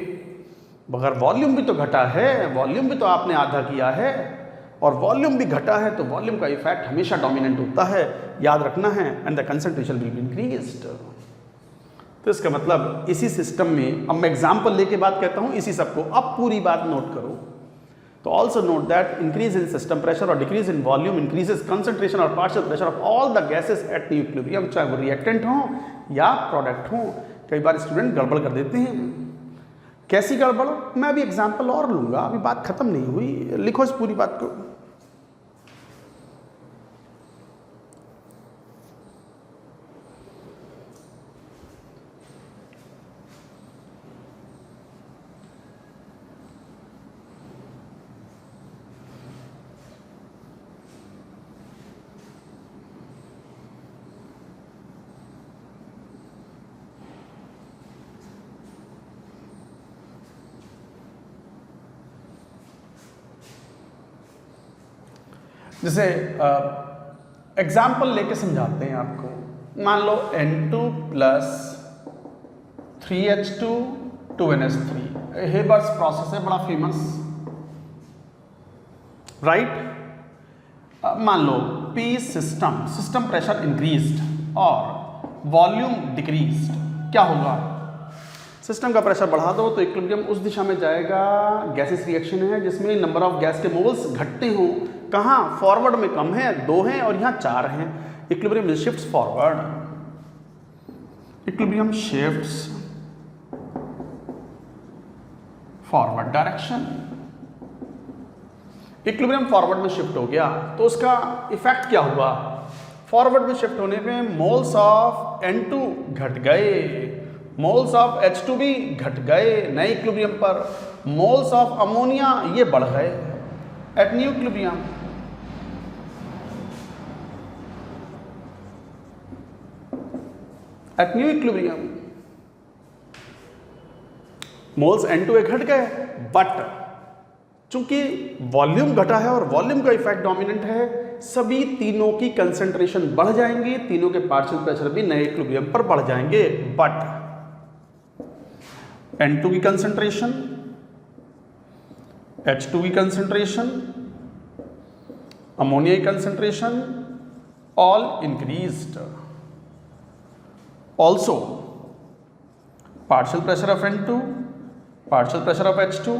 मगर वॉल्यूम भी तो घटा है, वॉल्यूम भी तो आपने आधा किया है, और वॉल्यूम भी घटा है, तो वॉल्यूम का इफेक्ट हमेशा डोमिनेंट होता है, याद रखना है। And the concentration will be increased. तो इसका मतलब इसी सिस्टम में, अब मैं एग्जांपल लेके बात कहता हूं इसी सबको, अब पूरी बात नोट करो। तो also note that increase in system pressure और decrease in volume increases concentration और partial pressure of all the gases at new equilibrium, चाहे वो रिएक्टेंट हो या प्रोडक्ट हो। कई बार स्टूडेंट गड़बड़ कर देते हैं। कैसी गड़बड़? मैं अभी एग्जाम्पल और लूंगा, अभी बात खत्म नहीं हुई, लिखो इस पूरी बात को। जैसे एग्जाम्पल लेके समझाते हैं आपको। मान लो N2 plus 3H2 2NH3, Haber's process है, बड़ा फेमस, राइट। मान लो P सिस्टम प्रेशर इंक्रीज्ड और वॉल्यूम डिक्रीज्ड, क्या होगा? सिस्टम का प्रेशर बढ़ा दो तो इक्विलिब्रियम उस दिशा में जाएगा। गैसेस रिएक्शन है जिसमें नंबर ऑफ गैस के मोल्स घटते हों, कहाँ? फॉरवर्ड में कम है, 2 हैं और यहाँ 4 हैं। Equilibrium shifts forward, equilibrium shifts forward direction. Equilibrium forward में शिफ्ट हो गया तो उसका इफेक्ट क्या हुआ? फॉरवर्ड में शिफ्ट होने पे मोल्स ऑफ N2 घट गए, मोल्स ऑफ H2 भी घट गए नए इक्विलिब्रियम पर, मोल्स ऑफ अमोनिया ये बढ़ गए at new equilibrium. At new equilibrium moles N2 घट गए, बट चूंकि वॉल्यूम घटा है और वॉल्यूम का इफेक्ट डोमिनेंट है, सभी तीनों की कंसंट्रेशन बढ़ जाएंगी, तीनों के पार्शियल प्रेशर भी नए इक्विलिब्रियम पर बढ़ जाएंगे। बट N2 की कंसंट्रेशन, H2 की कंसंट्रेशन, अमोनिया की concentration all increased. Also partial pressure of N2, partial pressure of H2,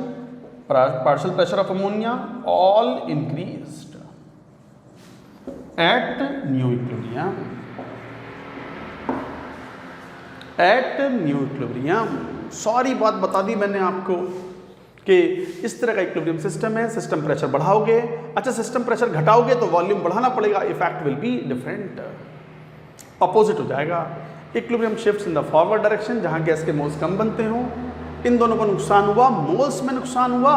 partial pressure of ammonia, all increased at new equilibrium. At new equilibrium, sorry बात बता दी मैंने आपको कि इस तरह का इक्विलिब्रियम सिस्टम है। सिस्टम प्रेशर बढ़ाओगे, अच्छा सिस्टम प्रेशर घटाओगे तो वॉल्यूम बढ़ाना पड़ेगा, effect will be different, opposite हो जाएगा। Equilibrium shifts in the forward direction, जहां गैस के मोल्स कम बनते हों, इन दोनों को नुकसान हुआ, मोल्स में नुकसान हुआ,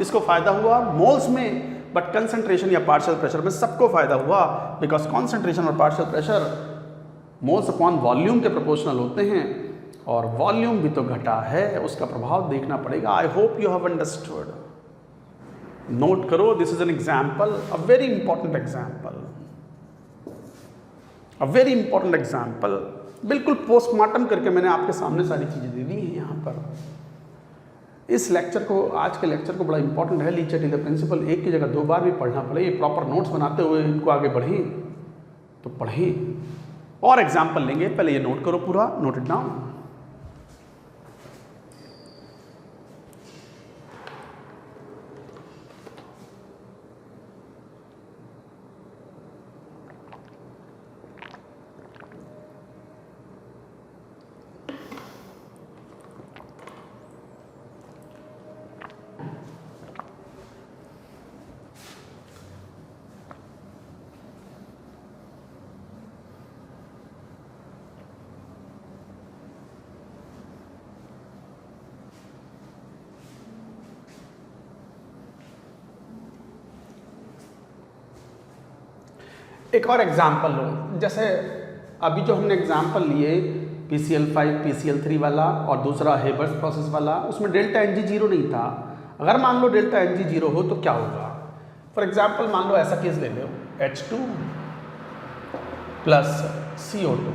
इसको फायदा हुआ मोल्स में, बट कंसंट्रेशन या पार्शियल प्रेशर में सबको फायदा हुआ, बिकॉज कंसंट्रेशन और partial pressure moles upon volume के प्रोपोर्शनल होते हैं और वॉल्यूम भी तो घटा है, उसका प्रभाव देखना पड़ेगा। I hope you have understood. Note करो, this is an example, a very important example, a very important example. बिल्कुल पोस्टमार्टम करके मैंने आपके सामने सारी चीज़ें दे दी हैं यहाँ पर। इस लेक्चर को, आज के लेक्चर को बड़ा इंपॉर्टेंट है, लीचर टी द प्रिंसिपल एक की जगह 2 बार भी पढ़ना पड़े, ये प्रॉपर नोट्स बनाते हुए इनको आगे बढ़ें तो पढ़ें। और एग्जाम्पल लेंगे, पहले ये नोट करो पूरा, नोट इट डाउन। एक और एग्जाम्पल लो, जैसे अभी जो हमने एग्जाम्पल लिए PCl5 PCl3 वाला और दूसरा हेबर्स प्रोसेस वाला, उसमें डेल्टा Ng 0 नहीं था। अगर मान लो डेल्टा Ng 0 हो तो क्या होगा? फॉर एग्जाम्पल मान लो ऐसा केस ले लो, H2 plus CO2,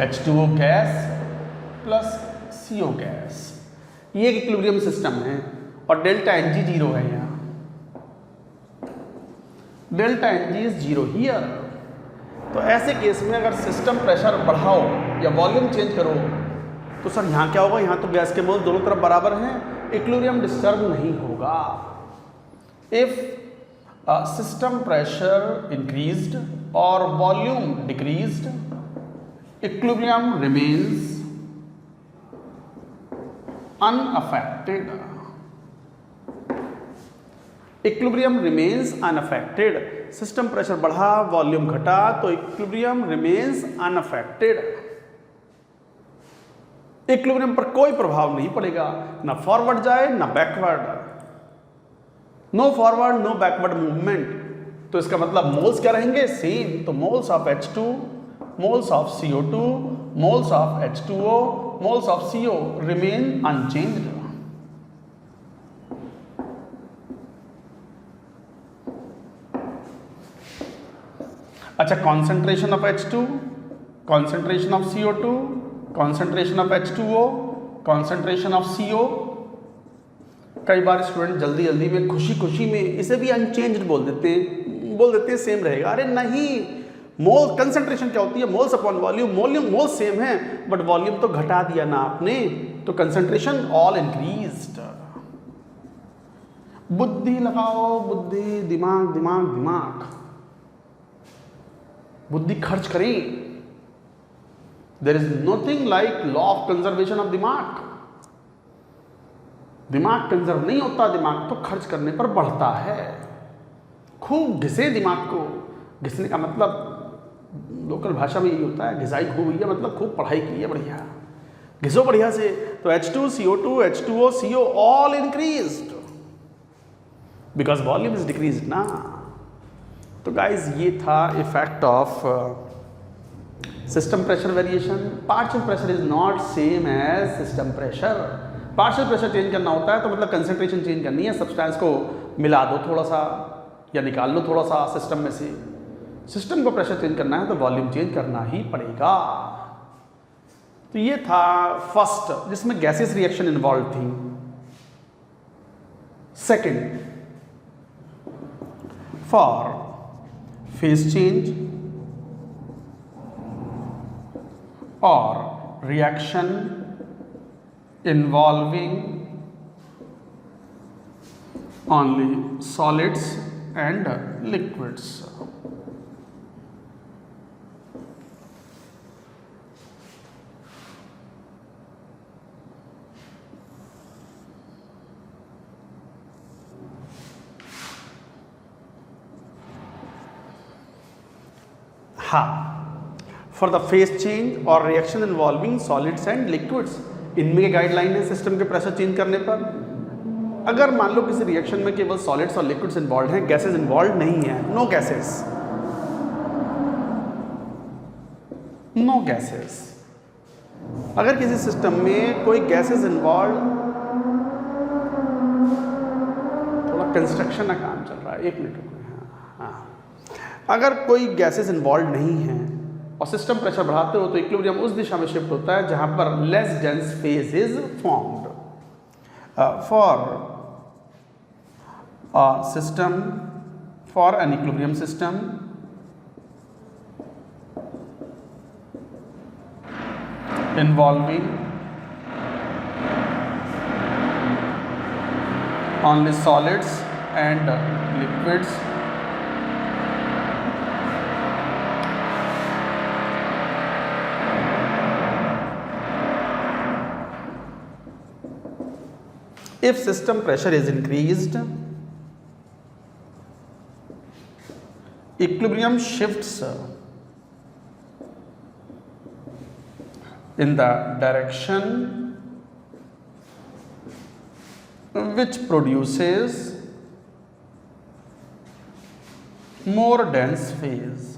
H2O gas plus CO gas, ये एक इक्विलिब्रियम सिस्टम है और डेल्टा Ng 0 है यहाँ, डेल्टा Ng इज 0 हियर। तो ऐसे केस में अगर सिस्टम प्रेशर बढ़ाओ या वॉल्यूम चेंज करो तो सर यहाँ क्या होगा? यहाँ तो गैस के मोल्स दोनों तरफ बराबर हैं, इक्विलिब्रियम डिस्टर्ब नहीं होगा। इफ सिस्टम प्रेशर इंक्रीज्ड और volume decreased, equilibrium remains unaffected, equilibrium remains unaffected. System pressure बढ़ा, वॉल्यूम घटा तो इक्विलिब्रियम रिमेन्स अनअफेक्टेड, इक्विलिब्रियम पर कोई प्रभाव नहीं पड़ेगा, ना फॉरवर्ड जाए ना backward, no forward no backward movement. तो इसका मतलब मोल्स क्या रहेंगे? सेम। तो moles of H2, moles of CO2, moles of H2O, moles of CO remain unchanged. अच्छा, concentration of H2, concentration of CO2, concentration of H2O, concentration of CO। कई बार स्टूडेंट जल्दी जल्दी में खुशी खुशी में इसे भी अनचेंज्ड बोल देते हैं सेम रहेगा। अरे नहीं, मोल कंसंट्रेशन क्या होती है? Moles upon volume. Mole same है बट वॉल्यूम तो घटा दिया ना आपने, तो कंसंट्रेशन ऑल इंक्रीज्ड। बुद्धि लगाओ, बुद्धि, दिमाग दिमाग दिमाग, बुद्धि खर्च करें। There is nothing like law of conservation of दिमाग। दिमाग कंजर्व नहीं होता, दिमाग तो खर्च करने पर बढ़ता है। खूब घिसे दिमाग को। घिसने का मतलब लोकल भाषा में यही होता है, घिसाई खूब हुई है मतलब खूब पढ़ाई की है, बढ़िया घिसो बढ़िया से। तो H2, CO2, H2O, CO all increased because volume is decreased ना। तो गाइज ये था effect of system pressure variation. Partial pressure is not same as system pressure. Partial pressure change करना होता है तो मतलब कंसंट्रेशन चेंज करनी है, सब्सटेंस को मिला दो थोड़ा सा या निकाल लो थोड़ा सा सिस्टम में से। सिस्टम को प्रेशर चेंज करना है तो वॉल्यूम चेंज करना ही पड़ेगा। तो ये था फर्स्ट जिसमें गैसेस रिएक्शन इन्वॉल्व थी। सेकंड, फॉर फेज चेंज और reaction involving only solids and liquids. हाँ, for the phase change or reaction involving solids and liquids, इनमें के गाइडलाइन है सिस्टम के प्रेशर चेंज करने पर। अगर मान लो किसी रिएक्शन में केवल सॉलिड्स और लिक्विड्स इन्वॉल्व हैं, गैसेस इन्वॉल्व नहीं है, नो गैसेस, नो गैसेस। अगर किसी सिस्टम में कोई गैसेस इन्वॉल्व, थोड़ा कंस्ट्रक्शन का काम चल रहा है, एक मिनट रुको। हाँ, अगर कोई गैसेस इन्वॉल्व नहीं है और सिस्टम प्रेशर बढ़ाते हो तो इक्विलिब्रियम उस दिशा में शिफ्ट होता है जहां पर less dense phase is formed. For system, for an equilibrium system involving only solids and liquids, if system pressure is increased, equilibrium shifts in the direction which produces more dense phase.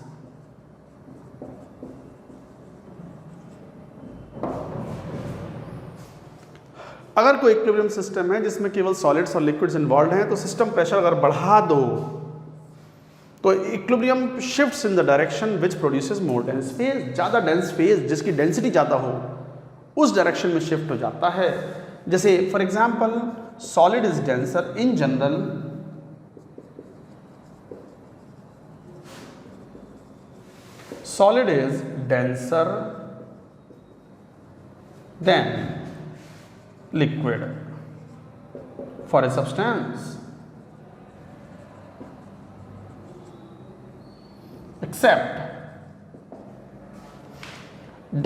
अगर कोई इक्विलिब्रियम सिस्टम है जिसमें केवल सॉलिड्स और लिक्विड्स इन्वॉल्व हैं तो सिस्टम प्रेशर अगर बढ़ा दो तो equilibrium shifts in the direction which produces more dense phase. ज़्यादा डेंस फेज जिसकी डेंसिटी ज़्यादा हो उस डायरेक्शन में शिफ्ट हो जाता है। जैसे for example solid is denser in general, solid is denser than liquid for a substance, except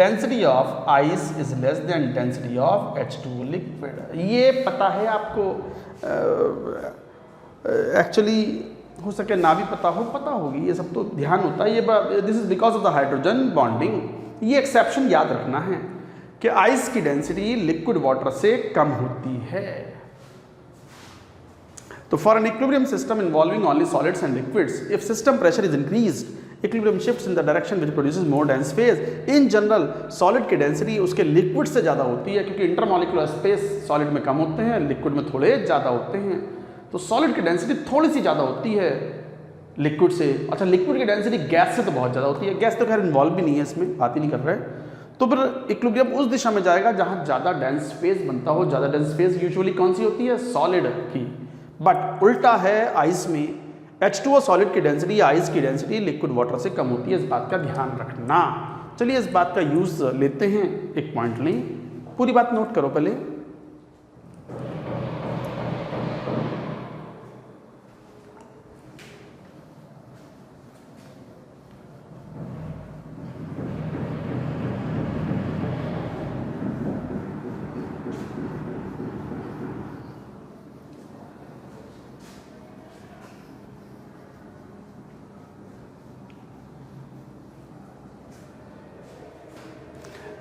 density of ice is less than density of H2O liquid। ये पता है आपको, एक्चुअली हो सके ना भी पता हो, पता होगी, ये सब तो ध्यान होता है। ये this is because of the hydrogen bonding. ये एक्सेप्शन याद रखना है कि आइस की डेंसिटी लिक्विड वाटर से कम होती है। तो for an equilibrium system involving only solids and liquids, if system pressure is increased equilibrium shifts in the direction which produces more dense phase. In general solid की डेंसिटी उसके लिक्विड से ज़्यादा होती है क्योंकि इंटरमॉलिक्यूलर स्पेस सॉलिड में कम होते हैं, लिक्विड में थोड़े ज़्यादा होते हैं। तो सॉलिड की डेंसिटी थोड़ी सी ज़्यादा होती है लिक्विड से। अच्छा, लिक्विड की डेंसिटी गैस से तो बहुत ज़्यादा होती है, गैस तो खैर इन्वॉल्व भी नहीं है इसमें, बात ही नहीं कर रहे हैं। तो फिर इक्विलिब्रियम उस दिशा में जाएगा जहाँ ज़्यादा डेंस फेज बनता हो। ज़्यादा डेंस फेज यूजुअली कौन सी होती है? सॉलिड की। बट उल्टा है आइस में, H2O सॉलिड की डेंसिटी या आइस की डेंसिटी लिक्विड वाटर से कम होती है, इस बात का ध्यान रखना। चलिए इस बात का यूज़ लेते हैं, एक पॉइंट लें, पूरी बात नोट करो पहले।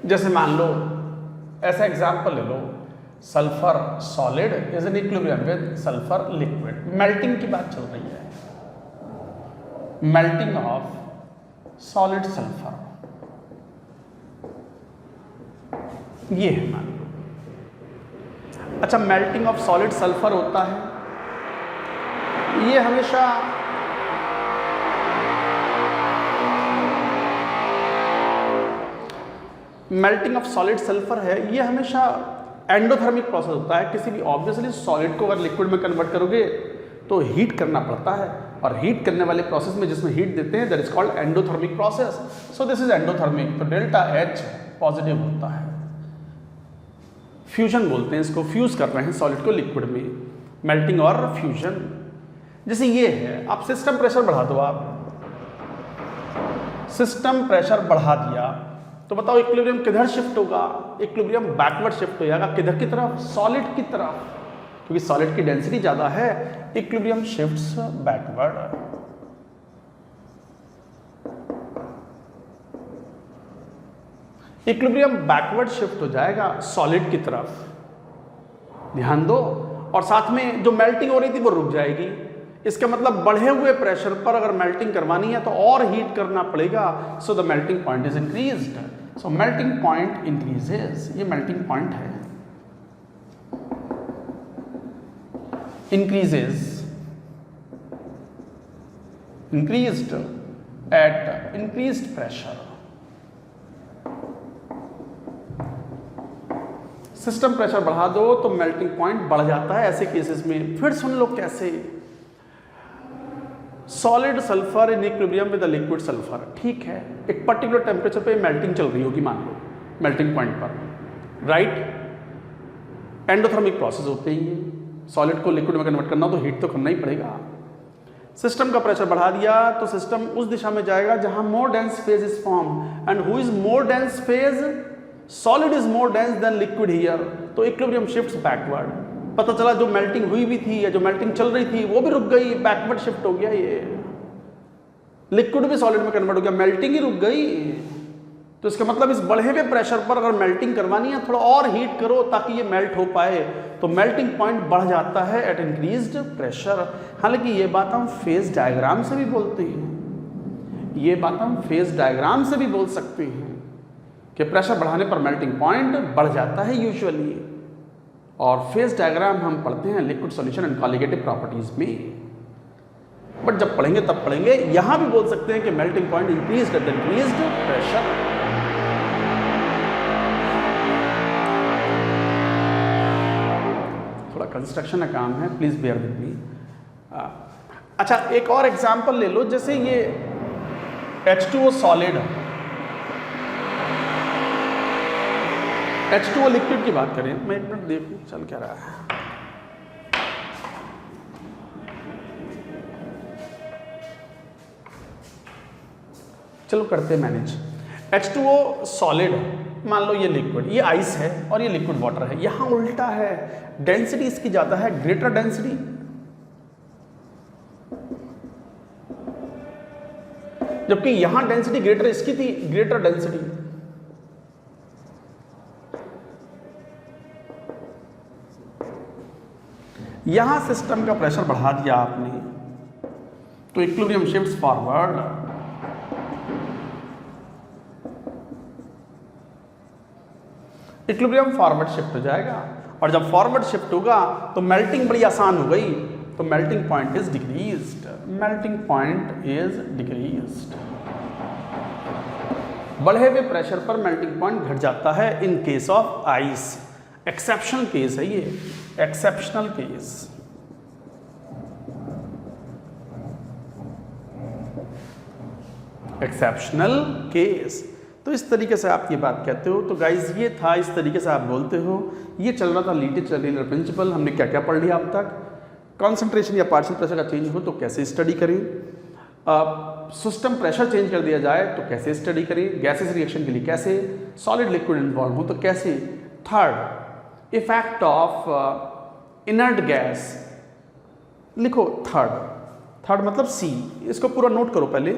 जैसे मान लो, ऐसा एग्जाम्पल ले लो, sulphur solid is an equilibrium with sulphur liquid. Melting की बात चल रही है, मेल्टिंग ऑफ सॉलिड सल्फर, ये है मान लो। अच्छा, मेल्टिंग ऑफ सॉलिड सल्फर होता है, ये हमेशा मेल्टिंग ऑफ सॉलिड सल्फर है, ये हमेशा एंडोथर्मिक प्रोसेस होता है। किसी भी ऑब्वियसली सॉलिड को अगर लिक्विड में कन्वर्ट करोगे तो हीट करना पड़ता है, और हीट करने वाले प्रोसेस में जिसमें हीट देते हैं that is called endothermic process. So this is endothermic, तो डेल्टा H पॉजिटिव होता है। फ्यूजन बोलते हैं इसको, फ्यूज कर रहे हैं सॉलिड को लिक्विड में, मेल्टिंग और फ्यूजन। जैसे ये है, आप सिस्टम प्रेशर बढ़ा दो, आप सिस्टम प्रेशर बढ़ा दिया तो बताओ इक्विलिब्रियम किधर शिफ्ट होगा? इक्विलिब्रियम बैकवर्ड शिफ्ट हो जाएगा, किधर की तरफ? सॉलिड की तरफ, क्योंकि सॉलिड की डेंसिटी ज्यादा है, equilibrium shifts backward. Equilibrium backward shift हो जाएगा सॉलिड की तरफ, ध्यान दो। और साथ में जो मेल्टिंग हो रही थी वो रुक जाएगी। इसका मतलब बढ़े हुए प्रेशर पर अगर मेल्टिंग करवानी है तो और हीट करना पड़ेगा, so the melting point is increased. So melting point increases, ये मेल्टिंग पॉइंट है, increased at increased pressure. System pressure बढ़ा दो तो मेल्टिंग पॉइंट बढ़ जाता है ऐसे केसेस में। फिर सुन लो कैसे। Solid sulphur in equilibrium with the liquid sulphur, ठीक है, एक पर्टिकुलर टेम्परेचर पे मेल्टिंग चल रही होगी मान लो, मेल्टिंग पॉइंट पर, राइट। एंडोथर्मिक प्रोसेस होते हैं ये, सॉलिड को लिक्विड में कन्वर्ट करना तो हीट तो करना ही पड़ेगा। सिस्टम का प्रेशर बढ़ा दिया तो सिस्टम उस दिशा में जाएगा जहां मोर dense phase is form, and who is more dense phase? Solid is more dense then liquid here, तो इक्विलिब्रियम शिफ्ट्स बैकवर्ड। पता चला जो मेल्टिंग हुई भी थी या जो मेल्टिंग चल रही थी वो भी रुक गई, बैकवर्ड शिफ्ट हो गया, ये लिक्विड भी सॉलिड में कन्वर्ट हो गया, मेल्टिंग ही रुक गई। तो इसका मतलब इस बढ़े हुए प्रेशर पर अगर मेल्टिंग करवानी है थोड़ा और हीट करो ताकि ये मेल्ट हो पाए, तो मेल्टिंग पॉइंट बढ़ जाता है एट इंक्रीज्ड प्रेशर। हालांकि ये बात हम फेज डायग्राम से भी बोलते हैं, ये बात हम फेज डायग्राम से भी बोल सकते हैं कि प्रेशर बढ़ाने पर मेल्टिंग पॉइंट बढ़ जाता है यूजुअली। और फेज डायग्राम हम पढ़ते हैं liquid solution and colligative properties में, बट जब पढ़ेंगे तब पढ़ेंगे। यहां भी बोल सकते हैं कि melting point increased at increased pressure. थोड़ा कंस्ट्रक्शन का काम है, प्लीज बेयर विद मी। अच्छा, एक और एग्जांपल ले लो, जैसे ये H2O सॉलिड, H2O लिक्विड की बात करें, मैं एक मिनट देखूं चल क्या रहा है। चलो करते हैं मैनेज। H2O सॉलिड, मान लो ये लिक्विड, ये आइस है और ये लिक्विड वाटर है। यहां उल्टा है, डेंसिटी इसकी ज्यादा है, ग्रेटर डेंसिटी, जबकि यहां डेंसिटी ग्रेटर इसकी थी, ग्रेटर डेंसिटी। यहां सिस्टम का प्रेशर बढ़ा दिया आपने तो equilibrium shifts forward. Equilibrium forward shift हो जाएगा, और जब फॉरवर्ड शिफ्ट होगा तो मेल्टिंग बड़ी आसान हो गई। तो melting point is decreased, melting point is decreased. बढ़े हुए प्रेशर पर मेल्टिंग पॉइंट घट जाता है in case of ice. Exceptional case है ये, एक्सेप्शनल केस। Exceptional case. तो इस तरीके से आप ये बात कहते हो। तो गाइज ये था, इस तरीके से आप बोलते हो। ये चल रहा था लीटिल प्रिंसिपल। हमने क्या क्या पढ़ लिया अब तक। कॉन्सेंट्रेशन या पार्शियल प्रेशर का चेंज हो तो कैसे स्टडी करें, सिस्टम प्रेशर चेंज कर दिया जाए तो कैसे स्टडी करें, गैसेस रिएक्शन के लिए कैसे, सॉलिड लिक्विड इन्वॉल्व हो तो कैसे। Third, effect of inert gas लिखो। थर्ड मतलब सी, इसको पूरा नोट करो पहले।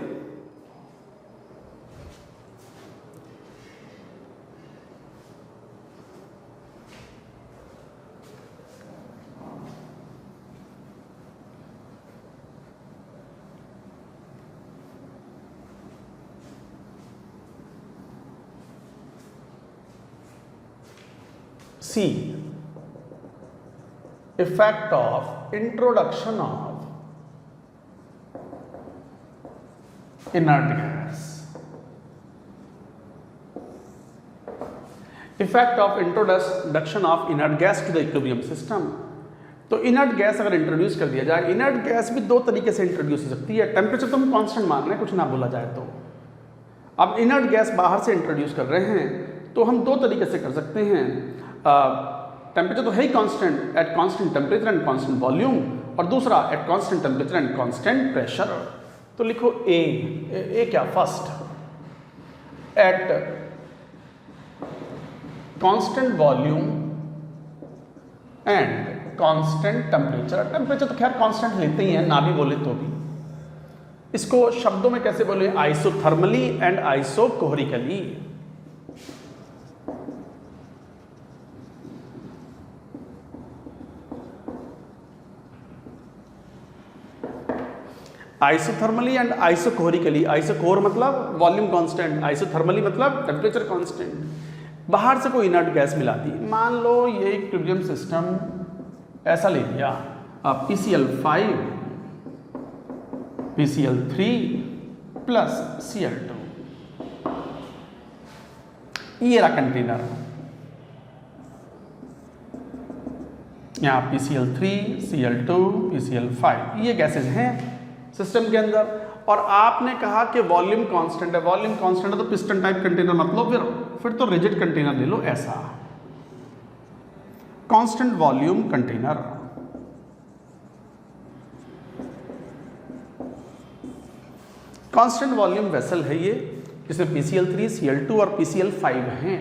C, effect of introduction of inert gas, effect of introduction of inert gas to the equilibrium system। तो इनर्ट गैस अगर इंट्रोड्यूस कर दिया जाए, इनर्ट गैस भी दो तरीके से इंट्रोड्यूस हो सकती है। टेम्परेचर तो हम कांस्टेंट मान रहे हैं, कुछ ना बोला जाए तो। अब इनर्ट गैस बाहर से इंट्रोड्यूस कर रहे हैं तो हम दो तरीके से कर सकते हैं। टेम्परेचर तो है ही constant, at constant temperature and constant volume, और दूसरा at constant temperature and constant pressure. तो लिखो ए क्या, first at constant volume and constant temperature. Temperature तो खैर कांस्टेंट लेते ही हैं, ना भी बोले तो भी। इसको शब्दों में कैसे बोले, isothermally and isochorically. Isothermally and isochorically. Isochore मतलब वॉल्यूम कांस्टेंट, आइसोथर्मली मतलब टेम्परेचर कांस्टेंट। बाहर से कोई इनर्ट गैस मिला दी, मान लो ये इक्विलिब्रियम सिस्टम ऐसा ले लिया, PCl5 PCl3 प्लस Cl2, ये रहा कंटेनर। यहाँ PCl3 Cl2 PCl5 ये गैसेज हैं सिस्टम के अंदर, और आपने कहा कि वॉल्यूम कांस्टेंट है। वॉल्यूम कांस्टेंट है तो पिस्टन टाइप कंटेनर मतलब फिर तो रिजिड कंटेनर ले लो, ऐसा constant volume container. Constant volume vessel है ये, जिसमें PCl3 Cl2 और PCl5 हैं।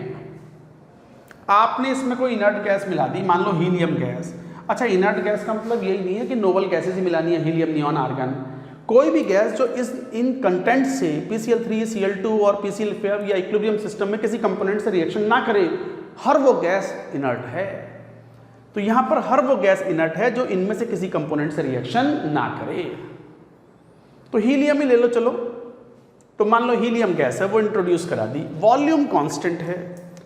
आपने इसमें कोई इनर्ट गैस मिला दी, मान लो हीलियम गैस। अच्छा, इनर्ट गैस का मतलब यही नहीं है कि नोबल गैसेज ही मिलानी है, हीलियम, नियॉन, आर्गन। कोई भी गैस जो इन कंटेंट से PCl3 Cl2 और PCl5 या इक्विलिब्रियम सिस्टम में किसी कंपोनेंट से रिएक्शन ना करे, हर वो गैस इनर्ट है। तो यहां पर हर वो गैस इनर्ट है जो इनमें से किसी कंपोनेंट से रिएक्शन ना करे। तो हीलियम ही ले लो चलो। तो मान लो हीलियम गैस है, वो इंट्रोड्यूस करा दी, वॉल्यूम कांस्टेंट है,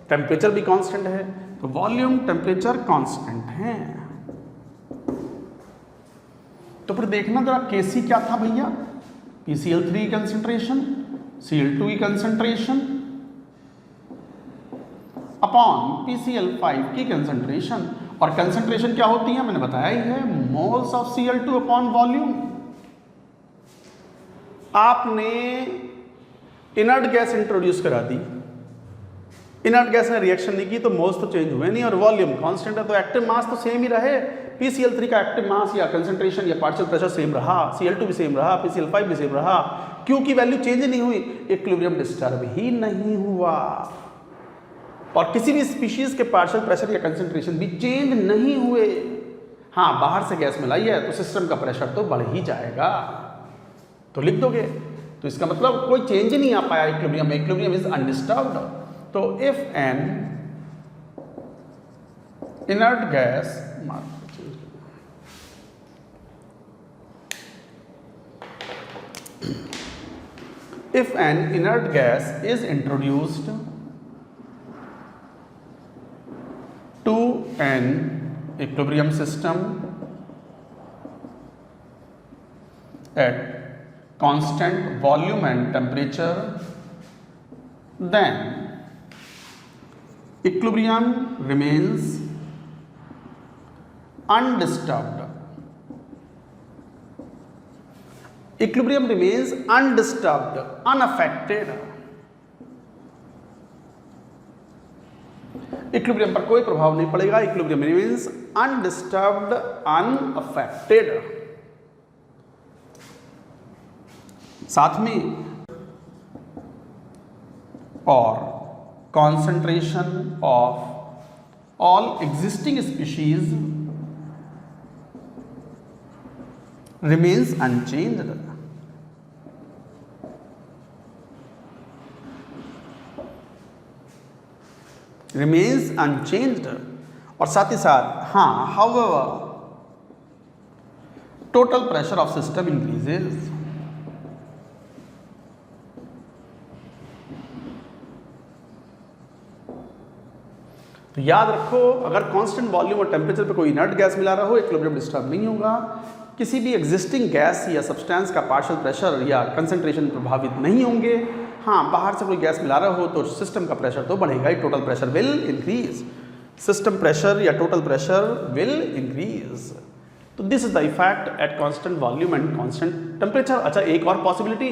टेम्परेचर भी कांस्टेंट है, तो वॉल्यूम टेम्परेचर कांस्टेंट है। तो फिर देखना जरा केसी क्या था भैया, PCl3 कंसंट्रेशन, Cl2 की कंसंट्रेशन अपॉन PCl5 की कंसंट्रेशन। और कंसंट्रेशन क्या होती है मैंने बताया ही है, moles of Cl2 upon volume. आपने इनर्ट गैस इंट्रोड्यूस करा दी, इनर्ट गैस ने रिएक्शन नहीं की तो मोल्स तो चेंज हुए नहीं, और वॉल्यूम कांस्टेंट है तो एक्टिव मास तो सेम ही रहे। PCl3 का एक्टिव मास या कंसंट्रेशन या पार्शियल प्रेशर सेम रहा, Cl2 भी सेम रहा, PCl5 भी सेम रहा। Q की वैल्यू चेंज नहीं हुई, इक्विलिब्रियम डिस्टर्ब ही नहीं हुआ, और किसी भी स्पीशीज के पार्शियल प्रेशर या कंसंट्रेशन भी चेंज नहीं हुए। हाँ, बाहर से गैस मिलाई है तो सिस्टम का प्रेशर तो बढ़ ही जाएगा, तो लिख दोगे। तो इसका मतलब कोई चेंज ही नहीं आ पाया इक्विलिब्रियम में, इक्विलिब्रियम इज अनडिस्टर्ब्ड। तो if N inert gas, if an inert gas is introduced to an equilibrium system at constant volume and temperature, then equilibrium remains undisturbed. Equilibrium remains undisturbed, unaffected. Equilibrium पर कोई प्रभाव नहीं पड़ेगा. Equilibrium remains undisturbed, unaffected. साथ में और concentration of all existing species remains unchanged. remains unchanged. और साथ ही साथ however total pressure of system increases. तो याद रखो, अगर कांस्टेंट वॉल्यूम और टेम्परेचर पे कोई इनर्ट गैस मिला रहा हो, इक्विलिब्रियम डिस्टर्ब नहीं होगा. किसी भी एग्जिस्टिंग गैस या सब्सटेंस का पार्शियल प्रेशर या कंसंट्रेशन प्रभावित नहीं होंगे. बाहर से कोई गैस मिला रहा हो तो सिस्टम का प्रेशर तो बढ़ेगा ही. Total pressure will increase. System pressure या टोटल प्रेशर विल इंक्रीज. तो this is the effect at constant volume and constant temperature. अच्छा, एक और पॉसिबिलिटी,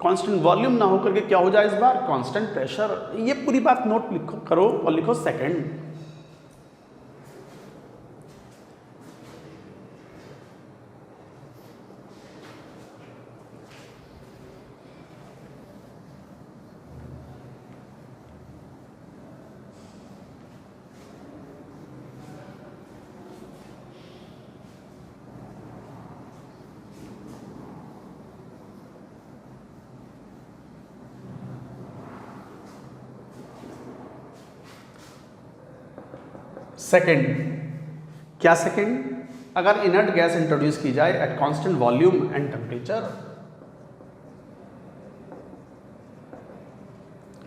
कांस्टेंट वॉल्यूम ना होकर के क्या हो जाए इस बार, कांस्टेंट प्रेशर. ये पूरी बात नोट करो और लिखो सेकंड. सेकेंड, क्या सेकेंड, अगर इनर्ट गैस इंट्रोड्यूस की जाए eight constant volume and temperature,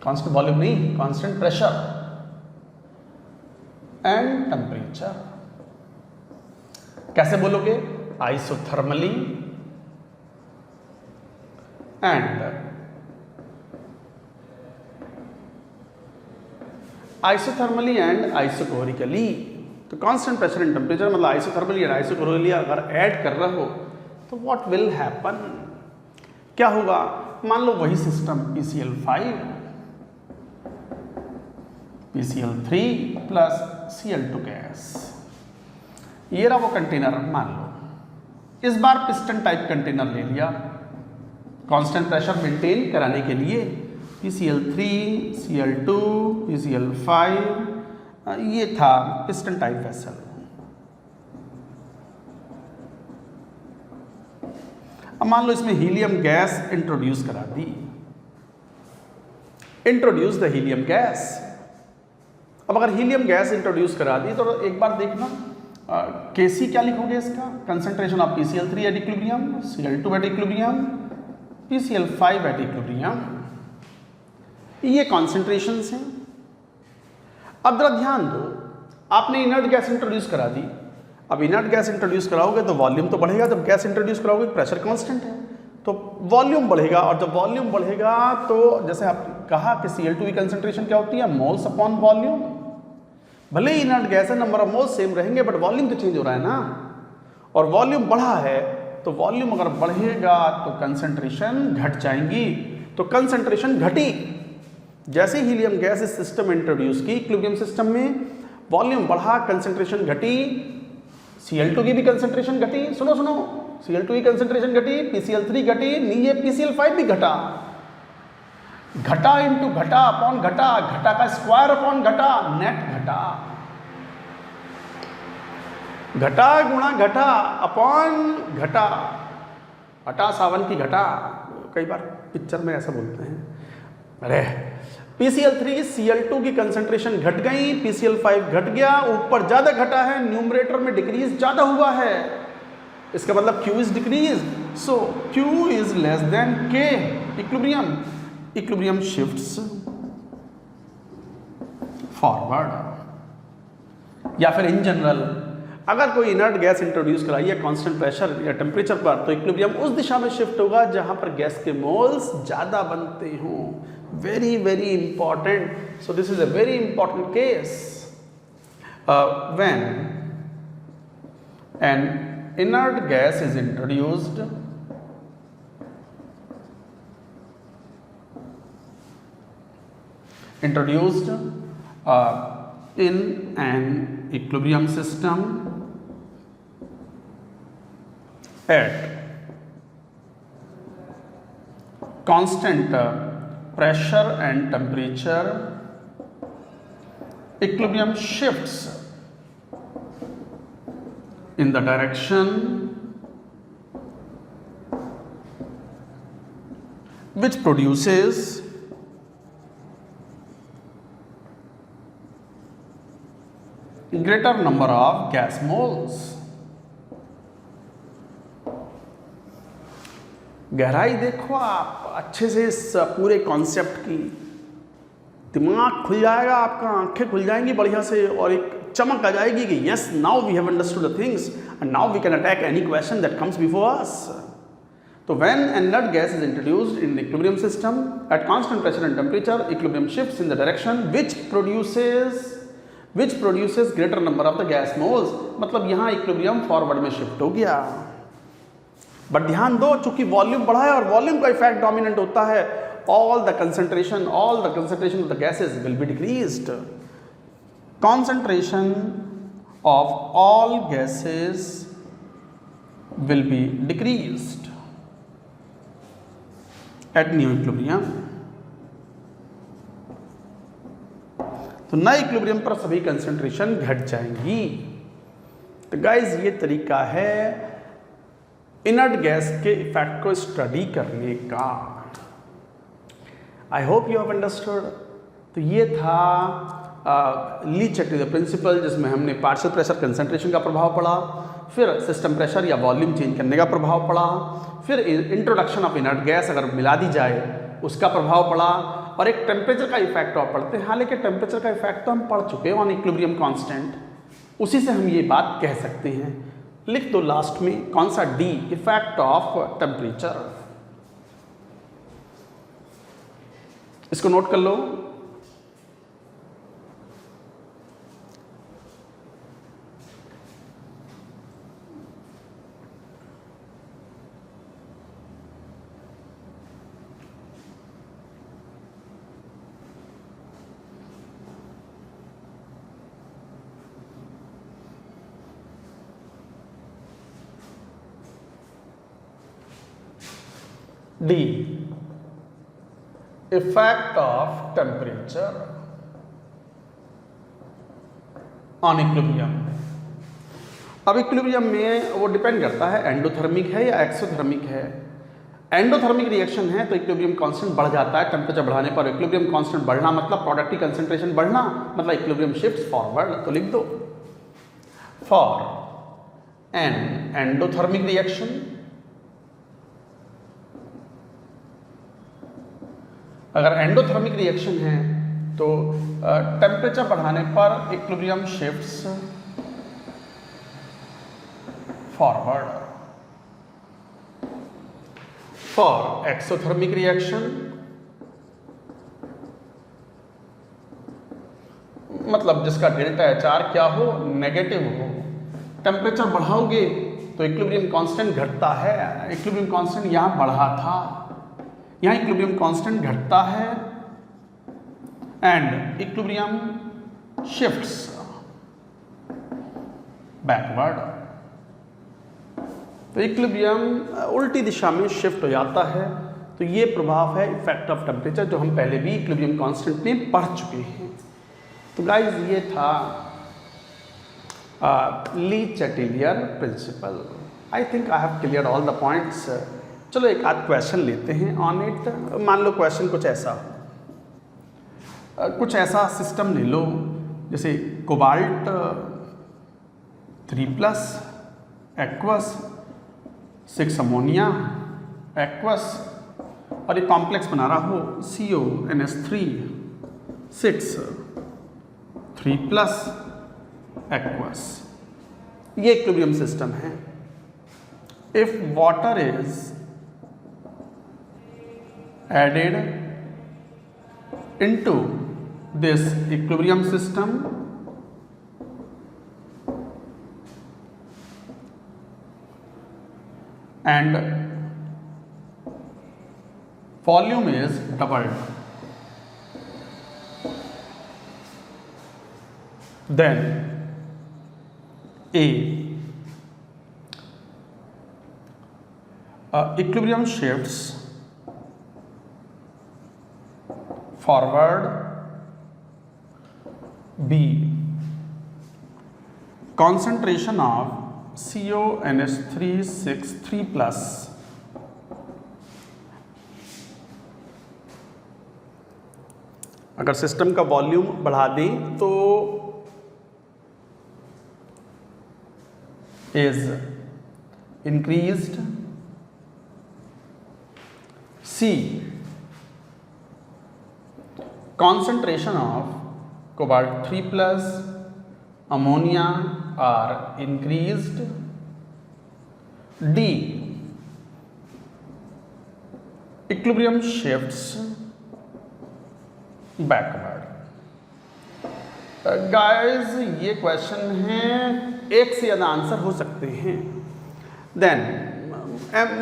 constant volume नहीं, कांस्टेंट प्रेशर एंड टेम्परेचर. कैसे बोलोगे, आइसोथर्मली एंड आइसोथर्मली एंड आइसोकोरिकली. तो कांस्टेंट प्रेशर एंड टेम्परेचर मतलब आइसोथर्मली एंड आइसोकोरिकली अगर ऐड कर रहे हो तो व्हाट विल हैपन, क्या होगा. मान लो वही system PCl5 PCl3 plus Cl2 gas, ये रहा वो कंटेनर. मान लो इस बार पिस्टन टाइप कंटेनर ले लिया कांस्टेंट प्रेशर मेंटेन कराने के लिए. PCl3, Cl2, PCl5, ये था पिस्टन टाइप वेसल. अब मान लो इसमें हीलियम गैस इंट्रोड्यूस करा दी. Introduce the helium gas. अब अगर हीलियम गैस इंट्रोड्यूस करा दी तो एक बार देखना, Kc क्या लिखोगे इसका, concentration of PCl3 at equilibrium, Cl2 at equilibrium, PCl5 at equilibrium. ये कॉन्सेंट्रेशंस हैं. अब जरा ध्यान दो, आपने इनर्ट गैस इंट्रोड्यूस करा दी. अब इनर्ट गैस इंट्रोड्यूस कराओगे तो वॉल्यूम तो बढ़ेगा. जब गैस इंट्रोड्यूस कराओगे प्रेशर कांस्टेंट है तो वॉल्यूम बढ़ेगा. और जब वॉल्यूम बढ़ेगा तो जैसे आप कहा कि Cl2 की कंसेंट्रेशन क्या होती है, मोल्स अपॉन वॉल्यूम. भले ही इनर्ट गैस है, नंबर ऑफ मोल्स सेम रहेंगे, बट वॉल्यूम तो चेंज हो रहा है ना. और वॉल्यूम बढ़ा है तो वॉल्यूम अगर बढ़ेगा तो कंसेंट्रेशन घट जाएंगी. तो कंसेंट्रेशन घटी. जैसे हीलियम गैस इस सिस्टम में इंट्रोड्यूस की इक्विलिब्रियम सिस्टम में, वॉल्यूम बढ़ा, कंसेंट्रेशन घटी, Cl2 की भी कंसेंट्रेशन घटी. सुनो सुनो, Cl2 की कंसेंट्रेशन घटी, PCl3 घटी, ये PCl5 भी घटा. घटा इंटू घटा अपॉन घटा, घटा का स्क्वायर अपॉन घटा, नेट घटा. घटा गुणा घटा अपॉन घटा, घटा सावन की घटा. कई बार पिक्चर में ऐसा बोलते हैं. अरे PCl3 Cl2 की कंसंट्रेशन घट गई, PCl5 घट गया, ऊपर ज्यादा घटा है, न्यूमरेटर में डिक्रीज ज्यादा हुआ है. इसका मतलब Q is decrease. So Q is less then K. Equilibrium, equilibrium shifts forward. या फिर इन जनरल अगर कोई इनर्ट गैस इंट्रोड्यूस कराइए कांस्टेंट प्रेशर या टेम्परेचर पर, तो इक्विलिब्रियम उस दिशा में शिफ्ट होगा जहां पर गैस के मोल्स ज़्यादा बनते हों। Very very important. So this is a very important case when an inert gas is introduced in an equilibrium system at constant pressure and temperature, equilibrium shifts in the direction which produces greater number of gas moles। गहराई देखो आप अच्छे से इस पूरे कॉन्सेप्ट की, दिमाग खुल जाएगा आपका, आंखें खुल जाएंगी बढ़िया से, और एक चमक आ जाएगी कि yes now we have understood the things and now we can attack any question that comes before us. तो when an inert gas is introduced in equilibrium system at constant pressure and temperature, equilibrium shifts in the direction which produces greater number of the gas moles। मतलब यहाँ इक्विलिब्रियम फॉरवर्ड में शिफ्ट हो गया। बट ध्यान दो, चूंकि वॉल्यूम बढ़ा है और वॉल्यूम का इफेक्ट डोमिनेंट होता है, all the concentration of the gases will be decreased। concentration of all gases will be decreased at new equilibrium। तो नए इक्विलिब्रियम पर सभी कंसंट्रेशन घट जाएंगी। तो गाइज ये तरीका है इनर्ट गैस के इफेक्ट को स्टडी करने का। आई होप यू हैव अंडरस्टूड। तो ये था ली चैटलियर प्रिंसिपल, जिसमें हमने पार्शियल प्रेशर कंसंट्रेशन का प्रभाव पढ़ा, फिर सिस्टम प्रेशर या वॉल्यूम चेंज करने का प्रभाव पढ़ा, फिर इंट्रोडक्शन ऑफ इनर्ट गैस अगर मिला दी जाए उसका प्रभाव पड़ा, और एक टेम्परेचर का इफेक्ट और पढ़ते हैं। हालांकि टेम्परेचर का इफेक्ट तो हम पढ़ चुके हैं ऑन इक्विलिब्रियम कांस्टेंट, उसी से हम ये बात कह सकते हैं। लिख दो लास्ट में कौन सा, डी, इफेक्ट ऑफ टेम्परेचर। इसको नोट कर लो। D, effect of temperature on equilibrium। अब इक्विलिब्रियम में वो डिपेंड करता है एंडोथर्मिक है या एक्सोथर्मिक है। एंडोथर्मिक रिएक्शन है तो इक्विलिब्रियम कांस्टेंट बढ़ जाता है। टेम्परेचर बढ़ाने पर इक्विलिब्रियम कांस्टेंट बढ़ना मतलब प्रोडक्ट की कंसंट्रेशन बढ़ना, मतलब इक्विलिब्रियम शिफ्ट्स फॉरवर्ड। तो लिख दो, फॉर एन एंडोथर्मिक रिएक्शन, अगर एंडोथर्मिक रिएक्शन है तो टेम्परेचर बढ़ाने पर equilibrium shifts forward. For exothermic reaction, मतलब जिसका डेल्टा HR क्या हो, नेगेटिव हो। टेम्परेचर बढ़ाओगे तो इक्विलिब्रियम कांस्टेंट घटता है। इक्विलिब्रियम कांस्टेंट यहां बढ़ा था, यहाँ इक्विलिब्रियम कांस्टेंट घटता है एंड इक्विलिब्रियम शिफ्ट्स बैकवर्ड। तो इक्विलिब्रियम उल्टी दिशा में शिफ्ट हो जाता है। तो ये प्रभाव है इफेक्ट ऑफ टेम्परेचर, जो हम पहले भी इक्विलिब्रियम कांस्टेंट में पढ़ चुके हैं। तो गाइज ये था ली Chatelier principal. I think I have clear all the points. चलो एक आध क्वेश्चन लेते हैं ऑन इट। मान लो क्वेश्चन कुछ ऐसा हो, कुछ ऐसा सिस्टम ले लो जैसे कोबाल्ट 3+ एक्वस 6 अमोनिया एक्वस, और एक कॉम्प्लेक्स बना रहा हो CONS3 6 3+ एक्वस। ये इक्विलिब्रियम सिस्टम है। If water is added into this equilibrium system and volume is doubled, then equilibrium shifts forward, B, concentration of CONH3 plus अगर सिस्टम का वॉल्यूम बढ़ा दें तो is increased, C, concentration of cobalt 3 plus ammonia are increased, D, equilibrium shifts backward। Guys ये क्वेश्चन है, एक से ज़्यादा आंसर हो सकते हैं, then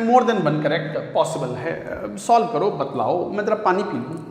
more than one correct possible है। सॉल्व करो, बतलाओ, मैं जरा पानी पी लूँ।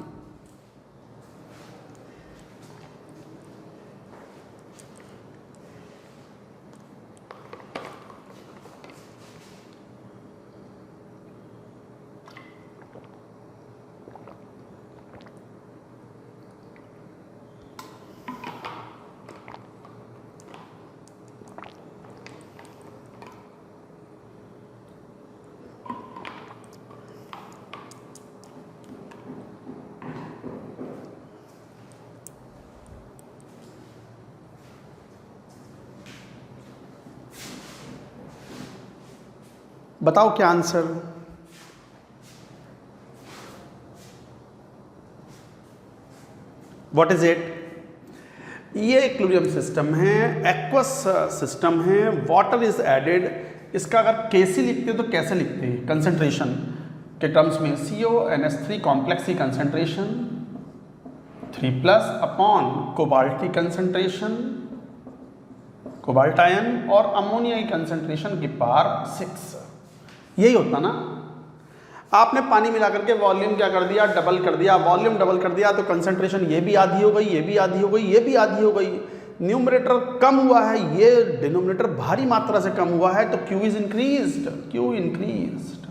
बताओ क्या आंसर? What is it? ये इक्विलिब्रियम सिस्टम है, एक्वस सिस्टम है, वाटर इज एडेड। इसका अगर कैसे लिखते हैं तो कैसे लिखते हैं? कंसंट्रेशन के टर्म्स में CONH3 कॉम्प्लेक्स की कंसंट्रेशन 3 प्लस अपॉन कोबाल्ट की कंसंट्रेशन, कोबाल्ट आयन, और अमोनिया की कंसंट्रेशन की पावर 6। यही होता ना। आपने पानी मिला करके वॉल्यूम क्या कर दिया? डबल कर दिया। वॉल्यूम डबल कर दिया तो कंसंट्रेशन ये भी आधी हो गई, ये भी आधी हो गई, ये भी आधी हो गई। न्यूमरेटर कम हुआ है, ये डिनोमिनेटर भारी मात्रा से कम हुआ है, तो Q is increased, Q increased.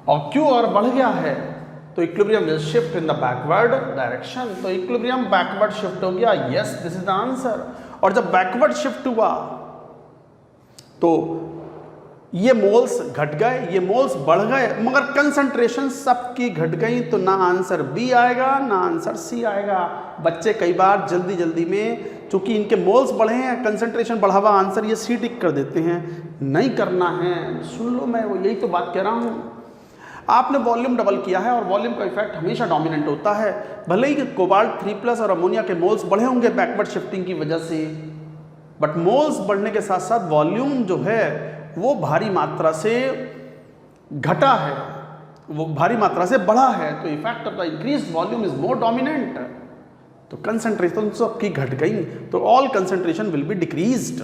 और Q और बढ़ गया है तो equilibrium will shift in the backward direction. तो इक्विलिब्रियम बैकवर्ड शिफ्ट हो गया। Yes, this is the answer. और जब बैकवर्ड शिफ्ट हुआ तो ये मोल्स घट गए, ये मोल्स बढ़ गए, मगर कंसंट्रेशन सबकी घट गई, तो ना आंसर बी आएगा ना आंसर सी आएगा। बच्चे कई बार जल्दी जल्दी में, चूंकि इनके मोल्स बढ़े हैं, कंसंट्रेशन बढ़ा हुआ, आंसर ये सी टिक कर देते हैं। नहीं करना है, सुन लो, मैं वो यही तो बात कह रहा हूँ। आपने वॉल्यूम डबल किया है और वॉल्यूम का इफेक्ट हमेशा डोमिनेंट होता है। भले ही कोबाल्ट 3 प्लस और अमोनिया के मोल्स बढ़े होंगे बैकवर्ड शिफ्टिंग की वजह से, बट मोल्स बढ़ने के साथ साथ वॉल्यूम जो है वो भारी मात्रा से घटा है, वो भारी मात्रा से बढ़ा है। तो effect of the increased volume is more dominant. तो कंसंट्रेशन सबकी घट गई, तो all concentration will be decreased.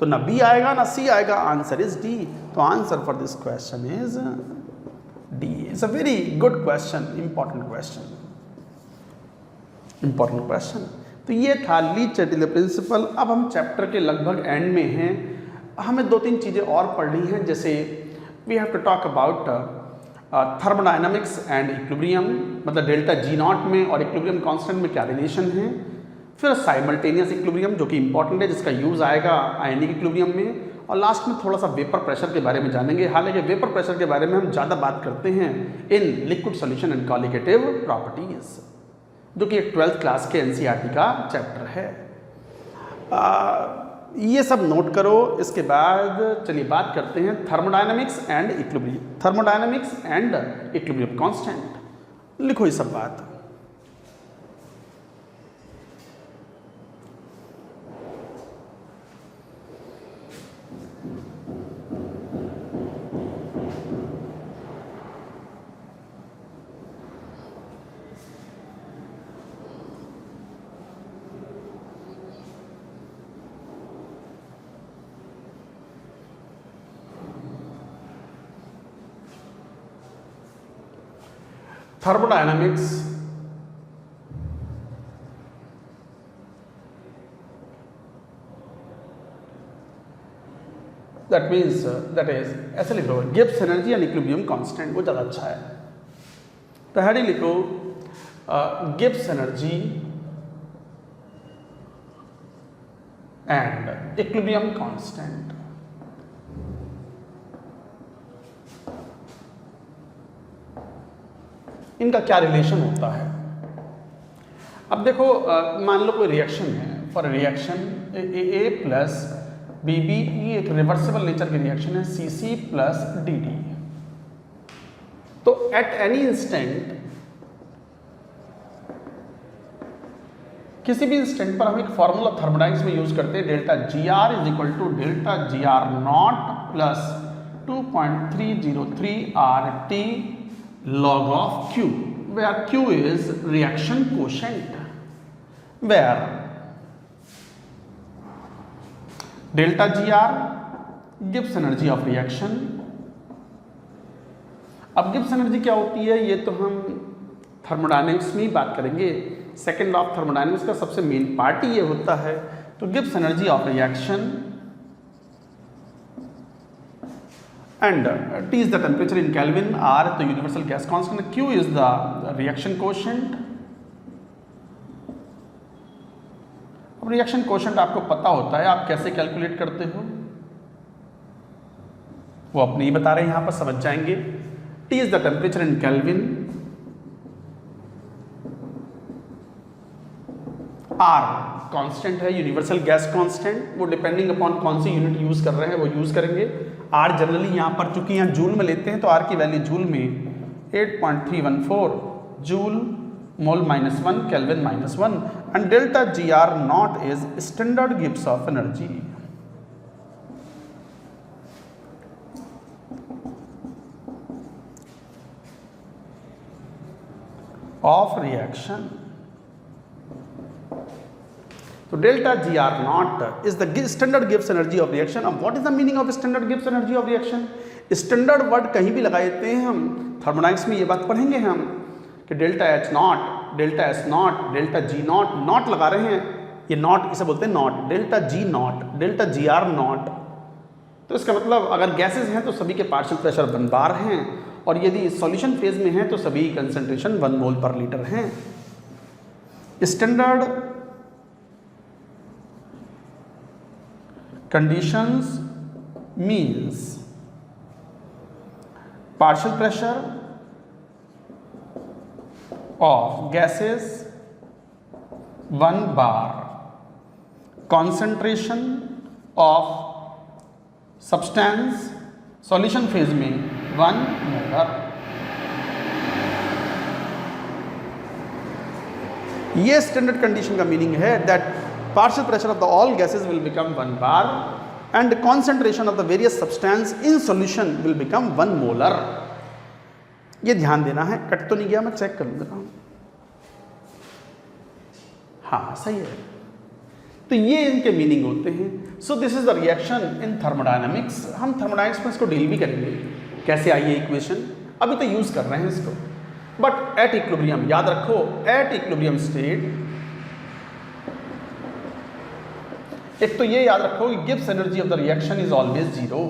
तो ना बी आएगा ना सी आएगा, आंसर इज डी। तो answer for this question is D. It's a very good question, important question, important question. तो ये था ली-चैटेले प्रिंसिपल। अब हम चैप्टर के लगभग एंड में हैं। हमें 2-3 चीज़ें और पढ़नी हैं, जैसे we have to talk about thermodynamics and equilibrium, मतलब डेल्टा G0 में और इक्विलिब्रियम कांस्टेंट में क्या रिलेशन है। फिर साइमल्टेनियस इक्विलिब्रियम जो कि इंपॉर्टेंट है, जिसका यूज़ आएगा आयनिक इक्विलिब्रियम में। और लास्ट में थोड़ा सा वेपर प्रेशर के बारे में जानेंगे। हालांकि वेपर प्रेशर के बारे में हम ज़्यादा बात करते हैं in liquid solution and colligative properties, जो कि एक 12th क्लास के NCERT का चैप्टर है। ये सब नोट करो। इसके बाद चलिए बात करते हैं thermodynamics and equilibrium, thermodynamics and equilibrium constant. लिखो ये सब बात। thermodynamics that means that is ऐसे लिखो Gibbs energy and equilibrium constant, वो ज़्यादा अच्छा है। तो हेडिंग लिखो Gibbs energy and equilibrium constant. इनका क्या रिलेशन होता है? अब देखो मान लो कोई रिएक्शन है, for reaction A plus B B, ये एक रिवर्सिबल नेचर की रिएक्शन है, C C plus D D. तो एट एनी इंस्टेंट, किसी भी इंस्टेंट पर हम एक फॉर्मूला थर्मोडाइनमिक्स में यूज करते हैं, delta G R is equal to delta G R not plus 2.303 R T log of Q, where Q is reaction quotient, where delta GR Gibbs energy of reaction। अब गिब्स एनर्जी क्या होती है ये तो हम थर्मोडायनेमिक्स में ही बात करेंगे। सेकेंड लॉ ऑफ थर्मोडायनेमिक्स का सबसे मेन पार्ट ही ये होता है। तो Gibbs energy of reaction and T is the temperature in Kelvin, R is the universal gas constant, Q is the reaction quotient। अब रिएक्शन कोशेंट आपको पता होता है, आप कैसे कैलकुलेट करते हो वो अपने ही बता रहे हैं, यहां पर समझ जाएंगे। T is the temperature in Kelvin, R constant है, यूनिवर्सल गैस कांस्टेंट, वो डिपेंडिंग अपॉन कौन सी यूनिट यूज कर रहे हैं वो यूज करेंगे। आर जनरली यहाँ पर चूंकि यहाँ जूल में लेते हैं तो आर की वैल्यू जूल में 8.314 joule mole -1 kelvin -1 and delta G R not is standard Gibbs of energy. Of reaction. तो delta G R not is the standard Gibbs energy of reaction. अब what is the meaning of standard Gibbs energy of reaction? Standard word कहीं भी लगा देते हैं हम, थर्मोडायनेमिक्स में ये बात पढ़ेंगे हम कि delta H not, delta S not, delta G not, not लगा रहे हैं, ये नॉट इसे बोलते हैं not, delta G not, delta G R not. तो इसका मतलब अगर गैसेज हैं तो सभी के पार्शियल प्रेशर 1 बार हैं, और यदि सॉल्यूशन फेज में हैं तो सभी कंसंट्रेशन 1 मोल पर लीटर हैं। Standard conditions means partial pressure of gases 1 bar, concentration of substance solution phase में 1 मोलर। ये स्टैंडर्ड कंडीशन का मीनिंग है that partial pressure of the all gases will become 1 bar and concentration of the various substance in solution will become 1 molar। ये ध्यान देना है, कट तो नहीं गया, मैं चेक कर लेता हूँ। हाँ सही है। तो ये इनके मीनिंग होते हैं। सो this is the reaction in thermodynamics. हम थर्मोडायनेमिक्स में इसको डील भी करेंगे, कैसे आई है इक्वेशन, अभी तो यूज कर रहे हैं इसको। बट एट इक्विलिब्रियम याद रखो, एट इक्विलिब्रियम स्टेट एक तो ये याद रखो कि Gibbs energy of the reaction is always 0।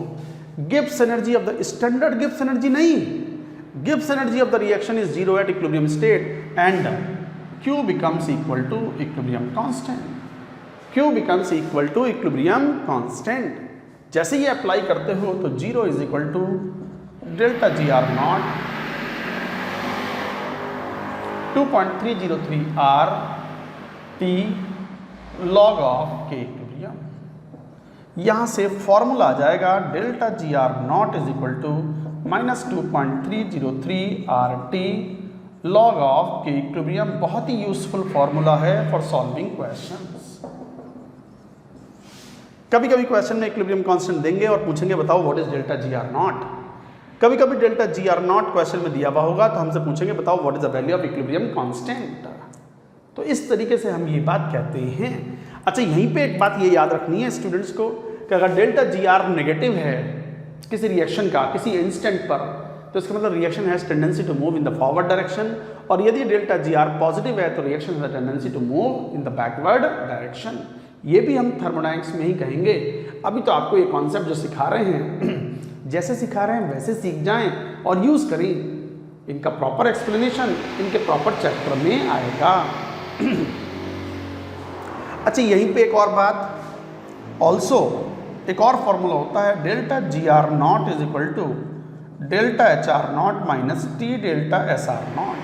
Gibbs energy of the standard Gibbs energy नहीं, Gibbs energy of the reaction is 0 at equilibrium state and Q becomes equal to equilibrium constant। Q becomes equal to equilibrium constant। जैसे ये अप्लाई करते हो तो 0 is equal to delta G R not 2.303 R T log of K equilibrium. यहां से फॉर्मूला आ जाएगा delta G R not is equal to -2.303 R T log of K equilibrium. बहुत ही यूजफुल फॉर्मूला है फॉर सॉल्विंग क्वेश्चंस। कभी कभी क्वेश्चन में इक्विलिब्रियम कांस्टेंट देंगे और पूछेंगे बताओ what is delta G R not. कभी कभी delta G R not question में दिया हुआ होगा तो हमसे पूछेंगे बताओ what is the value of equilibrium constant. तो इस तरीके से हम ये बात कहते हैं। अच्छा यहीं पे एक बात ये याद रखनी है स्टूडेंट्स को कि अगर डेल्टा जी आर नेगेटिव है किसी रिएक्शन का किसी इंस्टेंट पर, तो इसका मतलब reaction has tendency to move in the forward direction, और यदि डेल्टा जी आर पॉजिटिव है तो reaction has tendency to move in the backward direction. ये भी हम थर्मोडायनेमिक्स में ही कहेंगे। अभी तो आपको ये कॉन्सेप्ट जो सिखा रहे हैं जैसे सिखा रहे हैं वैसे सीख जाएं और यूज़ करें। इनका प्रॉपर एक्सप्लेनेशन इनके प्रॉपर चैप्टर में आएगा। अच्छा, यहीं पे एक और बात, ऑल्सो एक और फॉर्मूला होता है, delta G R not is equal to delta H R not minus T delta S R not,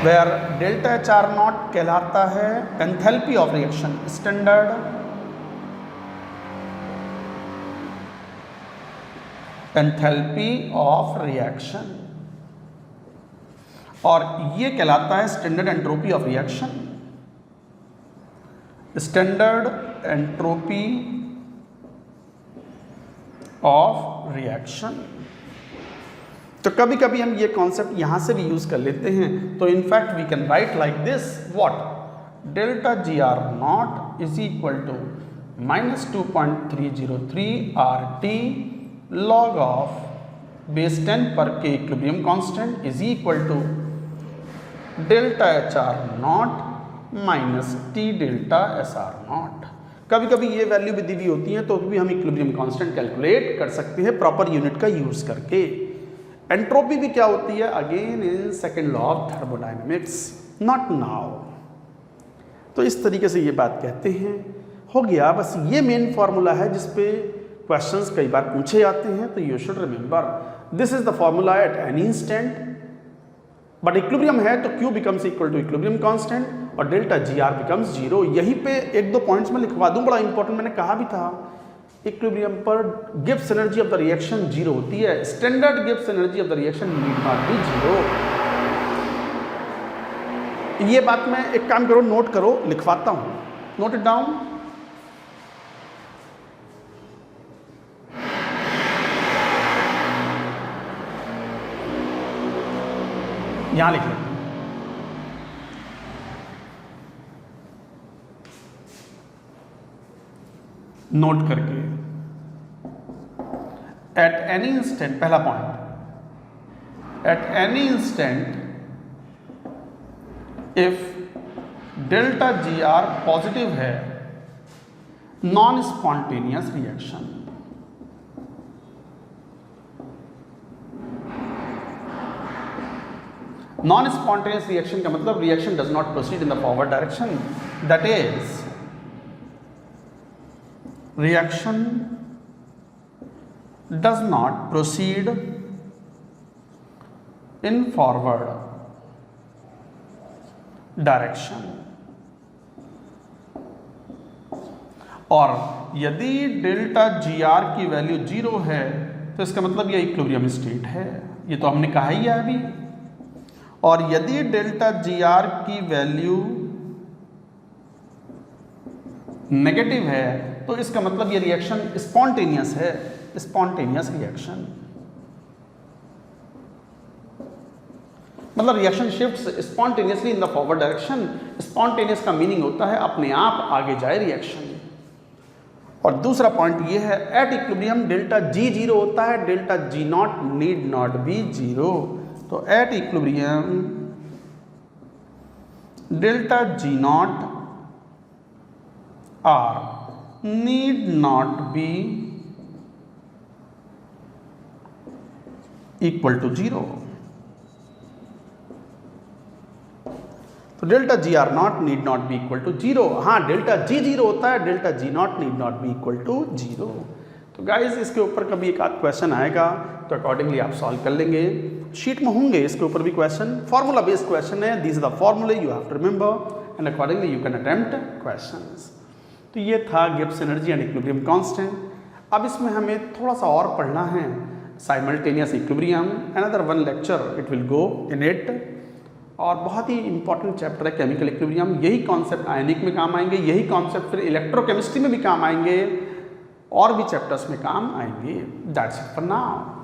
where delta H R not कहलाता है enthalpy of reaction, standard enthalpy of reaction, और ये कहलाता है standard entropy of reaction, standard entropy of reaction. तो कभी कभी हम ये कॉन्सेप्ट यहां से भी यूज कर लेते हैं। तो in fact we can write like this, what, delta G R not is equal to minus 2.303 R T log of base 10 पर K equilibrium constant is equal to delta H R not minus T delta S R not. कभी कभी ये वैल्यू भी दी हुई होती है तो भी हम इक्विलिब्रियम कांस्टेंट कैलकुलेट कर सकते हैं प्रॉपर यूनिट का यूज करके। एंट्रोपी भी क्या होती है, again in second law of thermodynamics, not now. तो इस तरीके से ये बात कहते हैं। हो गया, बस ये मेन फॉर्मूला है जिसपे क्वेश्चंस कई बार पूछे जाते हैं। तो you should remember this is the formula at any instant, but equilibrium है तो Q becomes equal to equilibrium constant और delta G R becomes zero. यहीं पे एक दो पॉइंट्स में लिखवा दूं, बड़ा इंपॉर्टेंट, मैंने कहा भी था इक्विलिब्रियम पर Gibbs energy of the reaction zero होती है, standard Gibbs energy of the reaction need not be zero. ये बात मैं एक काम करो, नोट करो, लिखवाता हूं, नोट इट डाउन। यहां लिख लेते हैं, नोट करके, एट एनी इंस्टेंट, पहला point, at any instant if delta G R positive है, non spontaneous reaction, non spontaneous reaction का मतलब reaction does not proceed in the forward direction, that is reaction does not proceed in forward direction। और यदि डेल्टा जी आर की वैल्यू जीरो है तो इसका मतलब ये इक्विलिब्रियम स्टेट है, ये तो हमने कहा ही है अभी। और यदि डेल्टा जी आर की वैल्यू नेगेटिव है तो इसका मतलब ये रिएक्शन स्पॉन्टेनियस है, स्पॉन्टेनियस रिएक्शन, मतलब reaction shifts spontaneously in the forward direction. Spontaneous का मीनिंग होता है अपने आप आगे जाए रिएक्शन। और दूसरा पॉइंट ये है, at equilibrium delta G zero होता है, delta G naught need not be zero. तो at equilibrium delta G naught R need not be equal to zero। तो delta G R naught need not be equal to zero. हाँ, डेल्टा जी जीरो होता है, delta G naught need not be equal to zero. तो गाइस इसके ऊपर कभी एक आध क्वेश्चन आएगा तो अकॉर्डिंगली आप सॉल्व कर लेंगे, शीट में होंगे इसके ऊपर भी क्वेश्चन, फॉर्मूला बेस्ड क्वेश्चन है, this is the formula you have to remember and accordingly you can attempt questions. तो ये था Gibbs energy and equilibrium constant. अब इसमें हमें थोड़ा सा और पढ़ना है, simultaneous equilibrium, another one lecture it will go in it. और बहुत ही इंपॉर्टेंट चैप्टर है केमिकल इक्विलिब्रियम। यही कॉन्सेप्ट आयनिक में काम आएंगे, यही कॉन्सेप्ट फिर इलेक्ट्रोकेमिस्ट्री में भी काम आएंगे और भी चैप्टर्स में काम आएंगे। That's it for now.